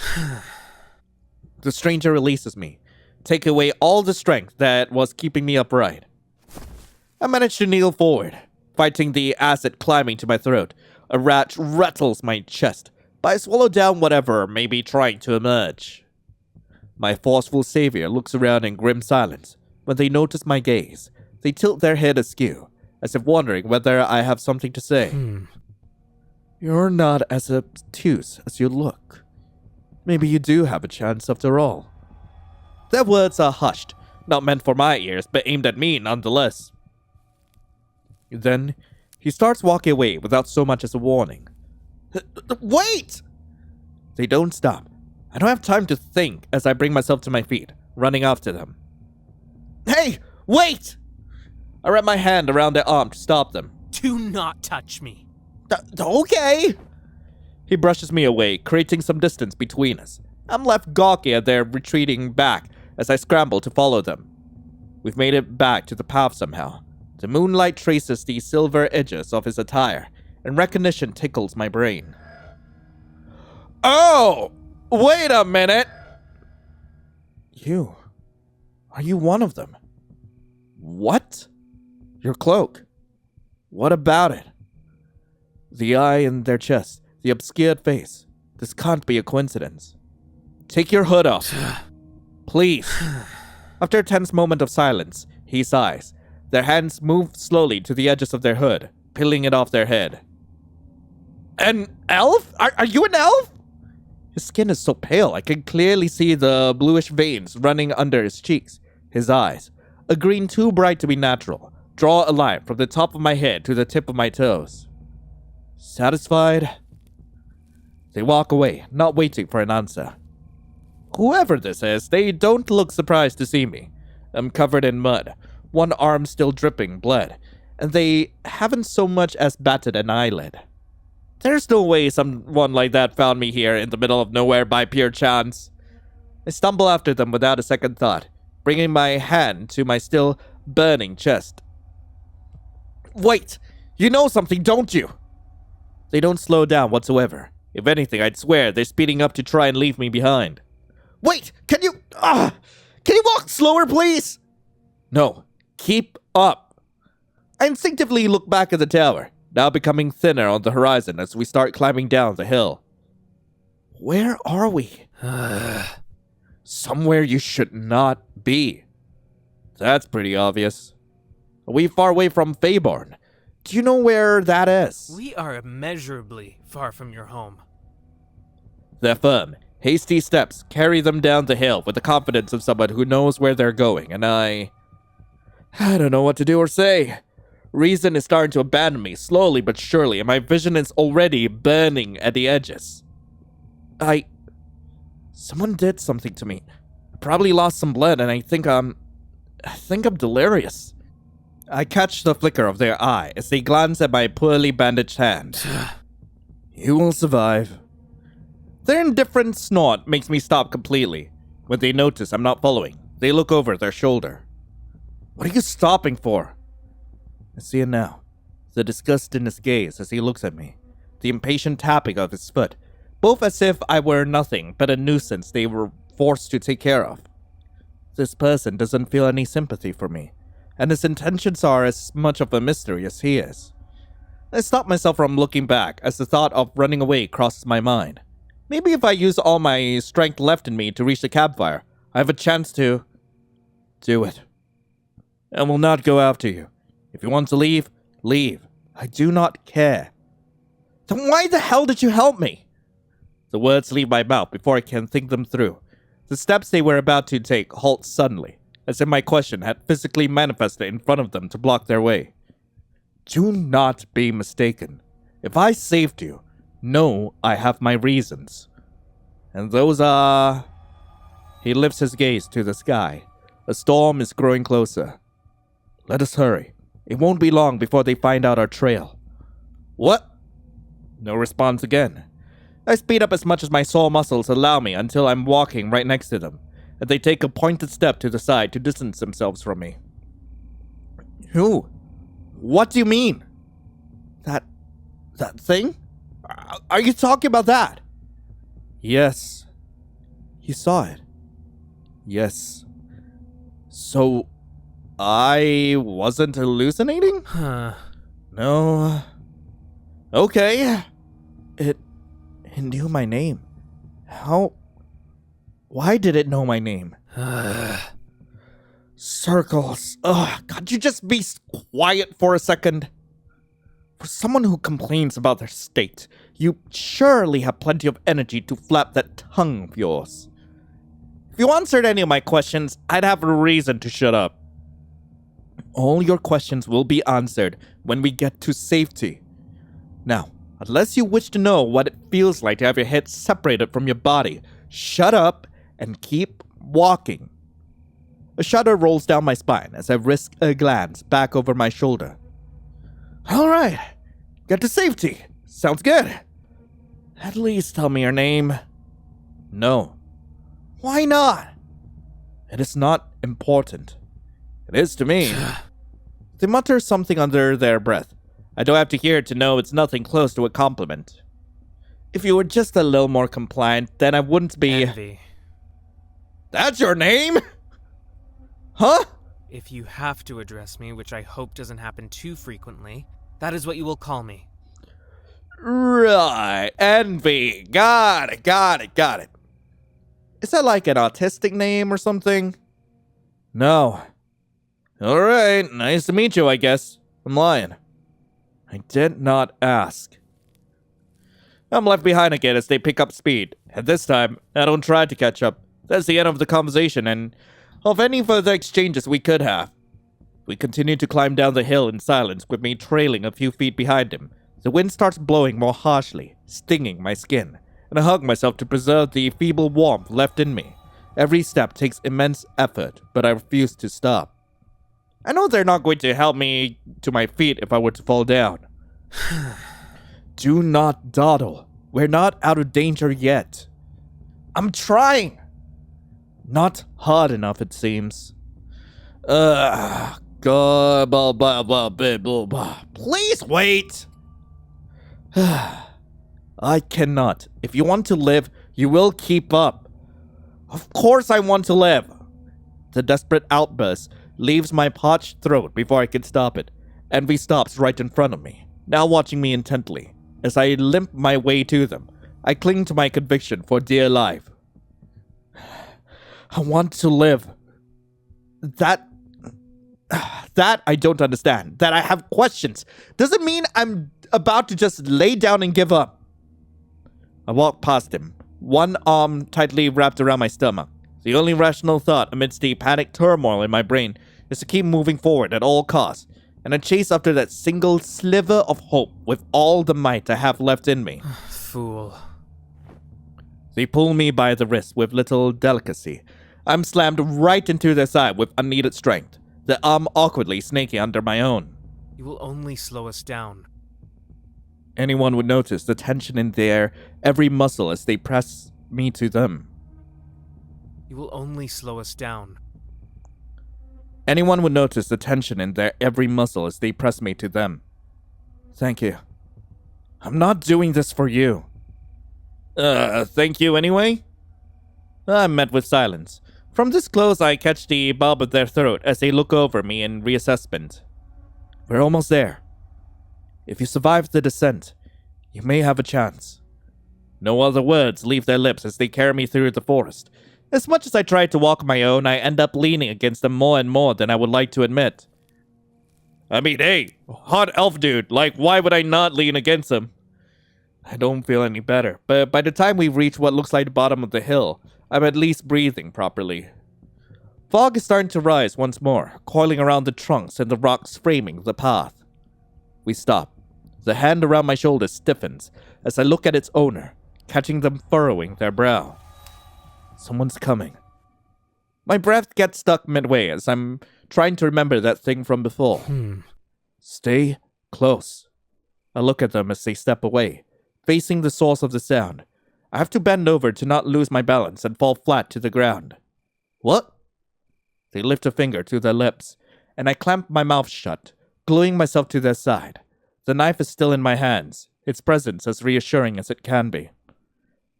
The stranger releases me, taking away all the strength that was keeping me upright. I manage to kneel forward, fighting the acid climbing to my throat. A rat rattles my chest, but I swallow down whatever may be trying to emerge. My forceful savior looks around in grim silence. When they notice my gaze, they tilt their head askew, as if wondering whether I have something to say. You're not as obtuse as you look. Maybe you do have a chance after all. Their words are hushed, not meant for my ears, but aimed at me nonetheless. Then, he starts walking away without so much as a warning. Wait! They don't stop. I don't have time to think as I bring myself to my feet, running after them. Hey! Wait! I wrap my hand around their arm to stop them. Do not touch me. Okay! He brushes me away, creating some distance between us. I'm left gawky at their retreating back as I scramble to follow them. We've made it back to the path somehow. The moonlight traces the silver edges of his attire, and recognition tickles my brain. Oh! Wait a minute! Are you one of them? What? Your cloak. What about it? The eye in their chest, the obscured face. This can't be a coincidence. Take your hood off. Please. After a tense moment of silence, he sighs. Their hands move slowly to the edges of their hood, peeling it off their head. An elf? Are you an elf? His skin is so pale, I can clearly see the bluish veins running under his cheeks. His eyes, a green too bright to be natural, draw a line from the top of my head to the tip of my toes. Satisfied? They walk away, not waiting for an answer. Whoever this is, they don't look surprised to see me. I'm covered in mud, one arm still dripping blood, and they haven't so much as batted an eyelid. There's no way someone like that found me here in the middle of nowhere by pure chance. I stumble after them without a second thought, bringing my hand to my still burning chest. Wait! You know something, don't you? They don't slow down whatsoever. If anything, I'd swear they're speeding up to try and leave me behind. Wait! Can you walk slower, please? No. Keep up. I instinctively look back at the tower, now becoming thinner on the horizon as we start climbing down the hill. Where are we? Somewhere you should not be. That's pretty obvious. Are we far away from Feyborn? Do you know where that is? We are immeasurably far from your home. Their firm, hasty steps carry them down the hill with the confidence of someone who knows where they're going, and I don't know what to do or say. Reason is starting to abandon me slowly but surely, and my vision is already burning at the edges. Someone did something to me. I probably lost some blood, and I think I'm delirious. I catch the flicker of their eye as they glance at my poorly bandaged hand. You will survive. Their indifferent snort makes me stop completely. When they notice I'm not following, they look over their shoulder. What are you stopping for? I see it now. The disgust in his gaze as he looks at me. The impatient tapping of his foot. Both as if I were nothing but a nuisance they were forced to take care of. This person doesn't feel any sympathy for me, and his intentions are as much of a mystery as he is. I stop myself from looking back as the thought of running away crosses my mind. Maybe if I use all my strength left in me to reach the campfire, I have a chance to do it. I will not go after you. If you want to leave, leave. I do not care. Then why the hell did you help me? The words leave my mouth before I can think them through. The steps they were about to take halt suddenly, as if my question had physically manifested in front of them to block their way. Do not be mistaken. If I saved you, know I have my reasons. And those are... He lifts his gaze to the sky. A storm is growing closer. Let us hurry. It won't be long before they find out our trail. What? No response again. I speed up as much as my sore muscles allow me until I'm walking right next to them, and they take a pointed step to the side to distance themselves from me. Who? What do you mean? That thing? Are you talking about that? Yes. You saw it. Yes. So, I wasn't hallucinating? Huh. No. Okay. It knew my name. How? Why did it know my name? Circles. Ugh, can't you just be quiet for a second? For someone who complains about their state, you surely have plenty of energy to flap that tongue of yours. If you answered any of my questions, I'd have a reason to shut up. All your questions will be answered when we get to safety. Now, unless you wish to know what it feels like to have your head separated from your body, shut up and keep walking. A shudder rolls down my spine as I risk a glance back over my shoulder. All right, get to safety. Sounds good. At least tell me your name. No. Why not? It is not important. It is to me. They mutter something under their breath. I don't have to hear it to know it's nothing close to a compliment. If you were just a little more compliant, then I wouldn't be... Envy. That's your name? Huh? If you have to address me, which I hope doesn't happen too frequently, that is what you will call me. Right. Envy. Got it. Is that like an autistic name or something? No. Alright, nice to meet you, I guess. I'm lying. I did not ask. I'm left behind again as they pick up speed. And this time, I don't try to catch up. That's the end of the conversation and of any further exchanges we could have. We continue to climb down the hill in silence with me trailing a few feet behind him. The wind starts blowing more harshly, stinging my skin, and I hug myself to preserve the feeble warmth left in me. Every step takes immense effort, but I refuse to stop. I know they're not going to help me to my feet if I were to fall down. Do not dawdle. We're not out of danger yet. I'm trying. Not hard enough, it seems. God, blah, blah, blah, blah, blah, blah. Please wait. I cannot. If you want to live, you will keep up. Of course I want to live. The desperate outburst leaves my parched throat before I can stop it. Envy stops right in front of me, now watching me intently. As I limp my way to them, I cling to my conviction for dear life. I want to live. That I don't understand. That I have questions. Doesn't mean I'm about to just lay down and give up. I walk past him, one arm tightly wrapped around my stomach. The only rational thought amidst the panic turmoil in my brain is to keep moving forward at all costs, and I chase after that single sliver of hope with all the might I have left in me. Fool. They pull me by the wrist with little delicacy. I'm slammed right into their side with unneeded strength, the arm awkwardly snaking under my own. You will only slow us down. Anyone would notice the tension in their every muscle as they press me to them. You will only slow us down. Anyone would notice the tension in their every muscle as they press me to them. Thank you. I'm not doing this for you. Thank you anyway? I'm met with silence. From this close, I catch the bob of their throat as they look over me in reassessment. We're almost there. If you survive the descent, you may have a chance. No other words leave their lips as they carry me through the forest. As much as I try to walk my own, I end up leaning against them more and more than I would like to admit. I mean, hey, hot elf dude, like, why would I not lean against him? I don't feel any better, but by the time we reach what looks like the bottom of the hill, I'm at least breathing properly. Fog is starting to rise once more, coiling around the trunks and the rocks framing the path. We stop. The hand around my shoulder stiffens as I look at its owner, catching them furrowing their brow. Someone's coming. My breath gets stuck midway as I'm trying to remember that thing from before. Stay close. I look at them as they step away, facing the source of the sound. I have to bend over to not lose my balance and fall flat to the ground. What? They lift a finger to their lips, and I clamp my mouth shut, gluing myself to their side. The knife is still in my hands, its presence as reassuring as it can be.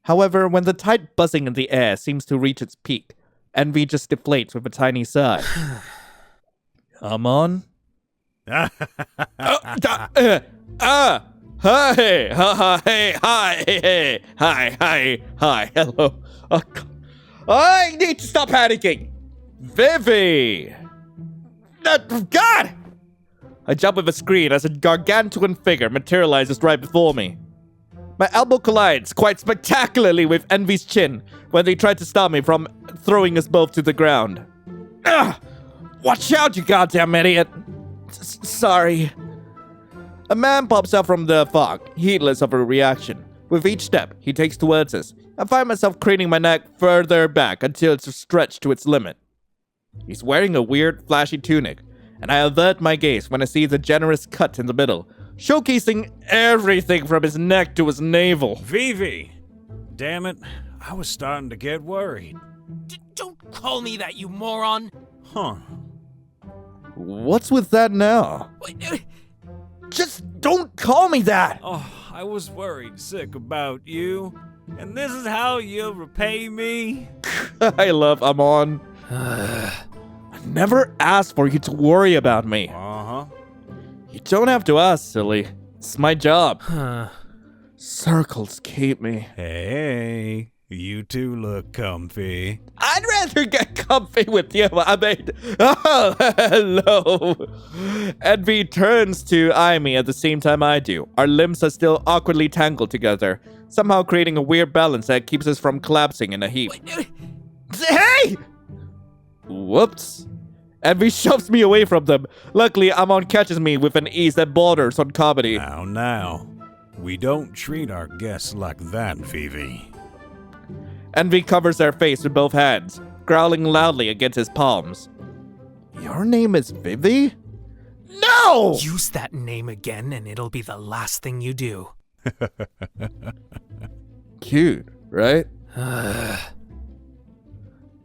However, when the tight buzzing in the air seems to reach its peak, envy just deflates with a tiny sigh. Amon? Hi, hello. Oh, God. I need to stop panicking. Vivi! God! I jump with a scream as a gargantuan figure materializes right before me. My elbow collides quite spectacularly with Envy's chin when they try to stop me from throwing us both to the ground. Ugh! Watch out, you goddamn idiot! Sorry. A man pops out from the fog, heedless of a reaction. With each step he takes towards us, I find myself craning my neck further back until it's stretched to its limit. He's wearing a weird, flashy tunic, and I avert my gaze when I see the generous cut in the middle, showcasing everything from his neck to his navel. Vivi! Damn it, I was starting to get worried. Don't call me that, you moron! Huh. What's with that now? Just don't call me that! Oh, I was worried sick about you. And this is how you'll repay me? I love Amon. I never asked for you to worry about me. Uh-huh. You don't have to ask, silly. It's my job. Circles keep me. Hey, you two look comfy. I'd rather get comfy with you, I mean. Oh, hello. Envy turns to eye me at the same time I do. Our limbs are still awkwardly tangled together, somehow creating a weird balance that keeps us from collapsing in a heap. Hey! Whoops. Envy shoves me away from them. Luckily, Amon catches me with an ease that borders on comedy. Now. We don't treat our guests like that, Vivi. Envy covers their face with both hands, growling loudly against his palms. Your name is Vivi? No! Use that name again and it'll be the last thing you do. Cute, right?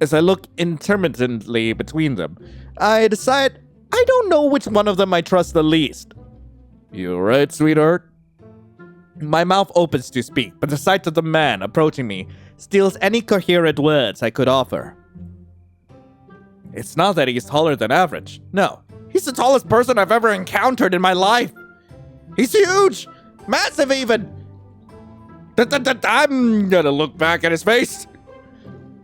As I look intermittently between them, I decide I don't know which one of them I trust the least. You right, sweetheart? My mouth opens to speak, but the sight of the man approaching me steals any coherent words I could offer. It's not that he's taller than average. No, he's the tallest person I've ever encountered in my life. He's huge! Massive even! I'm gonna look back at his face.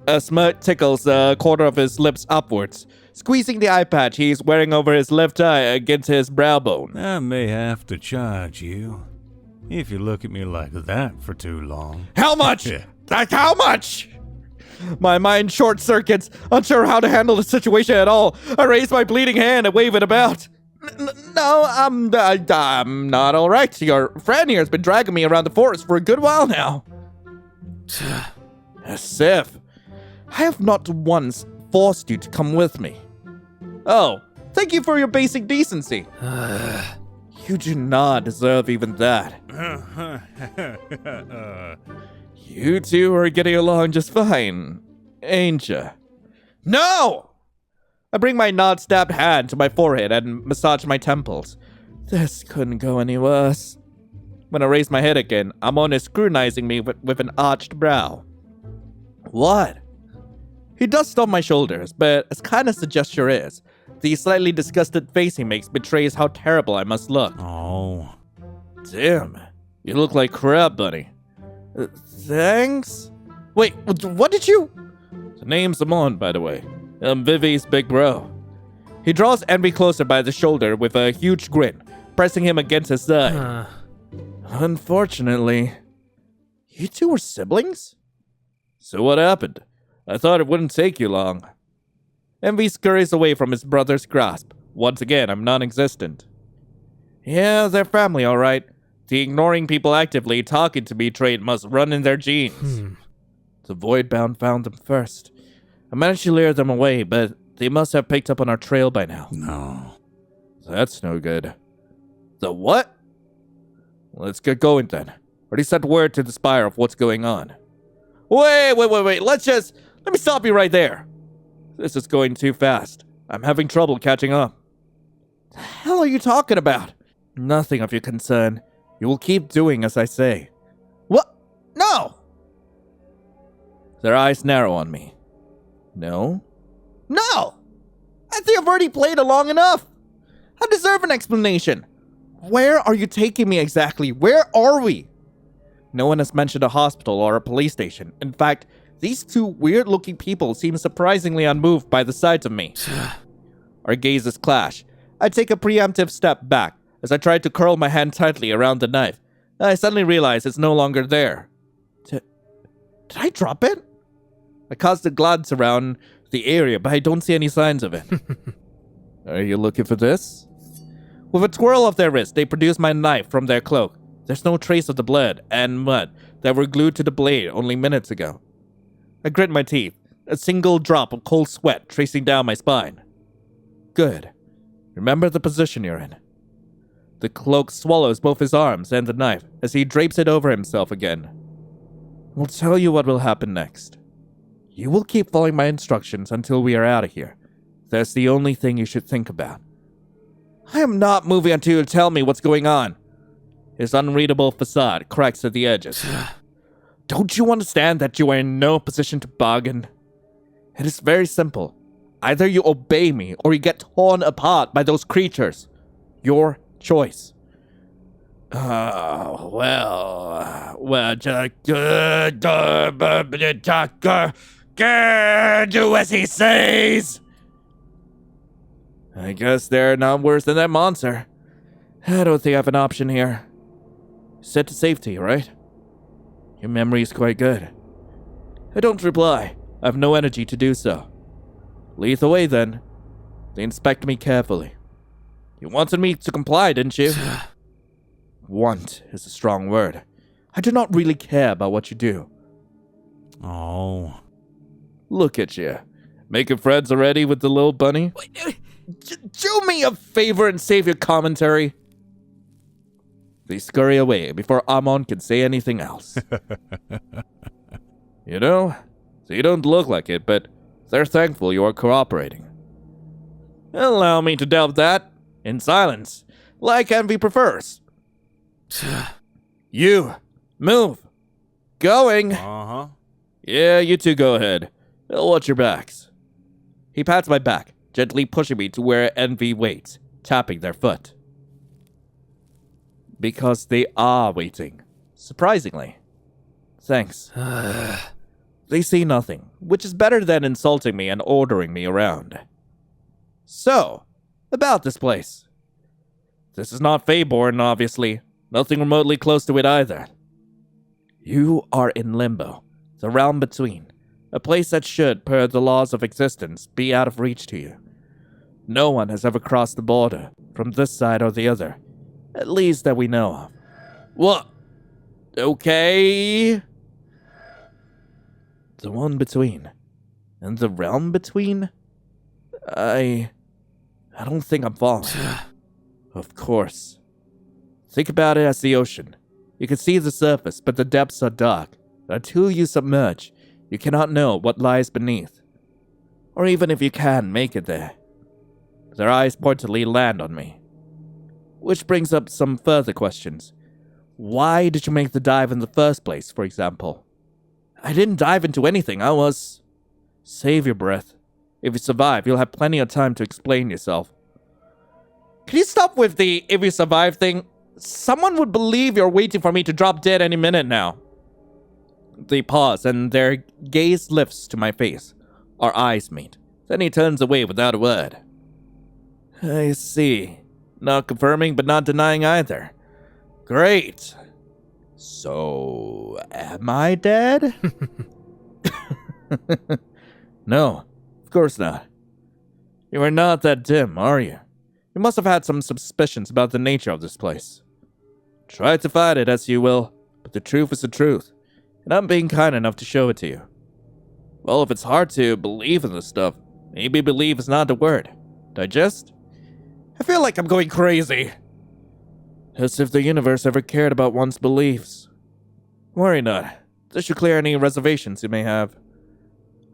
A smirk tickles the corner of his lips upwards, squeezing the eye patch he's wearing over his left eye against his brow bone. I may have to charge you if you look at me like that for too long. How much? Like how much? My mind short circuits, unsure how to handle the situation at all. I raise my bleeding hand and wave it about. No, I'm not all right. Your friend here has been dragging me around the forest for a good while now. Sif, I have not once forced you to come with me. Oh, thank you for your basic decency. You do not deserve even that. You two are getting along just fine, ain't ya? No! I bring my nod-stabbed hand to my forehead and massage my temples. This couldn't go any worse. When I raise my head again, Amon is scrutinizing me with an arched brow. What? He dusts off my shoulders, but as kind as the gesture is, the slightly disgusted face he makes betrays how terrible I must look. Oh. Damn, you look like crap, buddy. Thanks? Wait, what did you... The name's Amon, by the way. I'm Vivi's big bro. He draws Envy closer by the shoulder with a huge grin, pressing him against his side. Unfortunately, you two were siblings? So what happened? I thought it wouldn't take you long. Envy scurries away from his brother's grasp. Once again, I'm non-existent. Yeah, they're family, all right. The ignoring people actively talking to me trait must run in their genes. The Voidbound found them first. I managed to lure them away, but they must have picked up on our trail by now. No. That's no good. The what? Let's get going then. Already sent word to the Spire of what's going on. Wait. Let me stop you right there. This is going too fast. I'm having trouble catching up. The hell are you talking about? Nothing of your concern. You will keep doing as I say. What? No! Their eyes narrow on me. No? No! I think I've already played it long enough. I deserve an explanation. Where are you taking me exactly? Where are we? No one has mentioned a hospital or a police station. In fact, these two weird-looking people seem surprisingly unmoved by the sight of me. Our gazes clash. I take a preemptive step back as I try to curl my hand tightly around the knife. I suddenly realize it's no longer there. Did I drop it? I cast a glance around the area, but I don't see any signs of it. Are you looking for this? With a twirl of their wrist, they produce my knife from their cloak. There's no trace of the blood and mud that were glued to the blade only minutes ago. I grit my teeth, a single drop of cold sweat tracing down my spine. Good. Remember the position you're in. The cloak swallows both his arms and the knife as he drapes it over himself again. I'll tell you what will happen next. You will keep following my instructions until we are out of here. That's the only thing you should think about. I am not moving until you tell me what's going on. His unreadable facade cracks at the edges. Don't you understand that you are in no position to bargain? It is very simple. Either you obey me or you get torn apart by those creatures. Your choice. Just do as he says. I guess they're not worse than that monster. I don't think I have an option here. Set to safety, right? Your memory is quite good. I don't reply. I have no energy to do so. Lead the way, then. They inspect me carefully. You wanted me to comply, didn't you? Want is a strong word. I do not really care about what you do. Oh. Look at you. Making friends already with the little bunny? Do me a favor and save your commentary. They scurry away before Amon can say anything else. You know, so you don't look like it, but they're thankful you are cooperating. Allow me to delve that in silence, like Envy prefers. You, move. Going. Uh-huh. Yeah, you two go ahead. I'll watch your backs. He pats my back, gently pushing me to where Envy waits, tapping their foot. Because they are waiting. Surprisingly. Thanks. They see nothing, which is better than insulting me and ordering me around. So, about this place. This is not Feyborn, obviously. Nothing remotely close to it either. You are in Limbo, the realm between. A place that should, per the laws of existence, be out of reach to you. No one has ever crossed the border, from this side or the other. At least that we know of. What? Okay. The one between. And the realm between? I don't think I'm following. Of course. Think about it as the ocean. You can see the surface, but the depths are dark. Until you submerge, you cannot know what lies beneath. Or even if you can make it there. Their eyes pointedly land on me. Which brings up some further questions. Why did you make the dive in the first place, for example? I didn't dive into anything, I was... Save your breath. If you survive, you'll have plenty of time to explain yourself. Can you stop with the if you survive thing? Someone would believe you're waiting for me to drop dead any minute now. They pause, and their gaze lifts to my face. Our eyes meet. Then he turns away without a word. I see. Not confirming, but not denying either. Great. So, am I dead? No, of course not. You are not that dim, are you? You must have had some suspicions about the nature of this place. Try to fight it as you will, but the truth is the truth, and I'm being kind enough to show it to you. Well, if it's hard to believe in this stuff, maybe believe is not the word. Digest? I feel like I'm going crazy. As if the universe ever cared about one's beliefs. Worry not. This should clear any reservations you may have.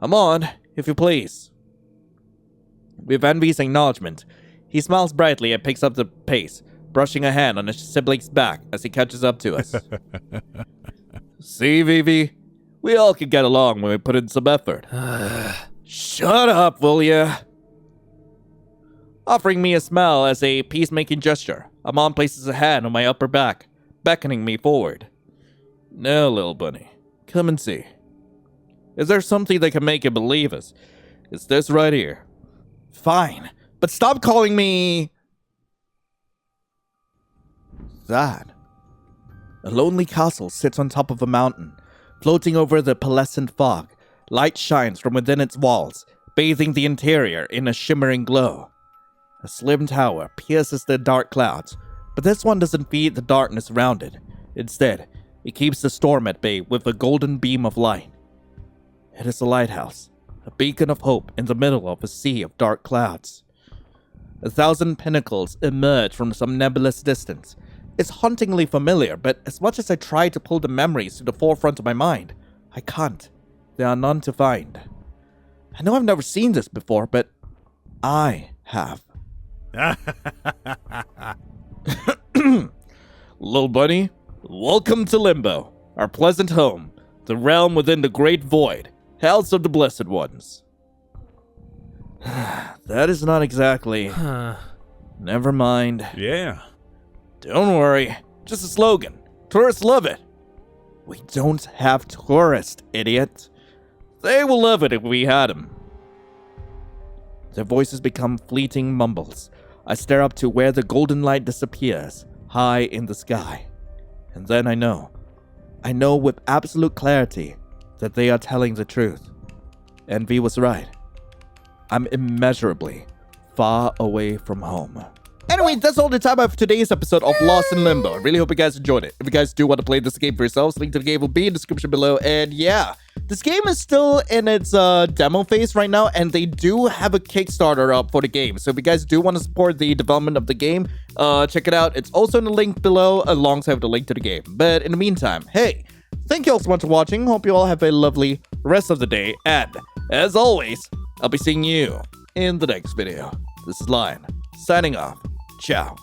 I'm on, if you please. With Envy's acknowledgement, he smiles brightly and picks up the pace, brushing a hand on his sibling's back as he catches up to us. See, Vivi? We all can get along when we put in some effort. Shut up, will ya? Offering me a smile as a peacemaking gesture, Amon places a hand on my upper back, beckoning me forward. Now, little bunny, come and see. Is there something that can make you believe us? It's this right here. Fine, but stop calling me... that. A lonely castle sits on top of a mountain, floating over the pearlescent fog. Light shines from within its walls, bathing the interior in a shimmering glow. A slim tower pierces the dark clouds, but this one doesn't feed the darkness around it. Instead, it keeps the storm at bay with a golden beam of light. It is a lighthouse, a beacon of hope in the middle of a sea of dark clouds. 1,000 pinnacles emerge from some nebulous distance. It's hauntingly familiar, but as much as I try to pull the memories to the forefront of my mind, I can't. There are none to find. I know I've never seen this before, but I have. Little bunny, welcome to Limbo, our pleasant home, the realm within the great void, house of the blessed ones. That is not exactly... Never mind. Yeah. Don't worry, just a slogan. Tourists love it. We don't have tourists, idiot. They will love it if we had them. Their voices become fleeting mumbles. I stare up to where the golden light disappears, high in the sky. And then I know with absolute clarity that they are telling the truth. Envy was right. I'm immeasurably far away from home. Anyway, that's all the time I have for today's episode of Lost in Limbo. I really hope you guys enjoyed it. If you guys do want to play this game for yourselves, link to the game will be in the description below. And yeah, this game is still in its demo phase right now, and they do have a Kickstarter up for the game. So if you guys do want to support the development of the game, check it out. It's also in the link below alongside with the link to the game. But in the meantime, hey, thank you all so much for watching. Hope you all have a lovely rest of the day. And as always, I'll be seeing you in the next video. This is Lion, signing off. Ciao.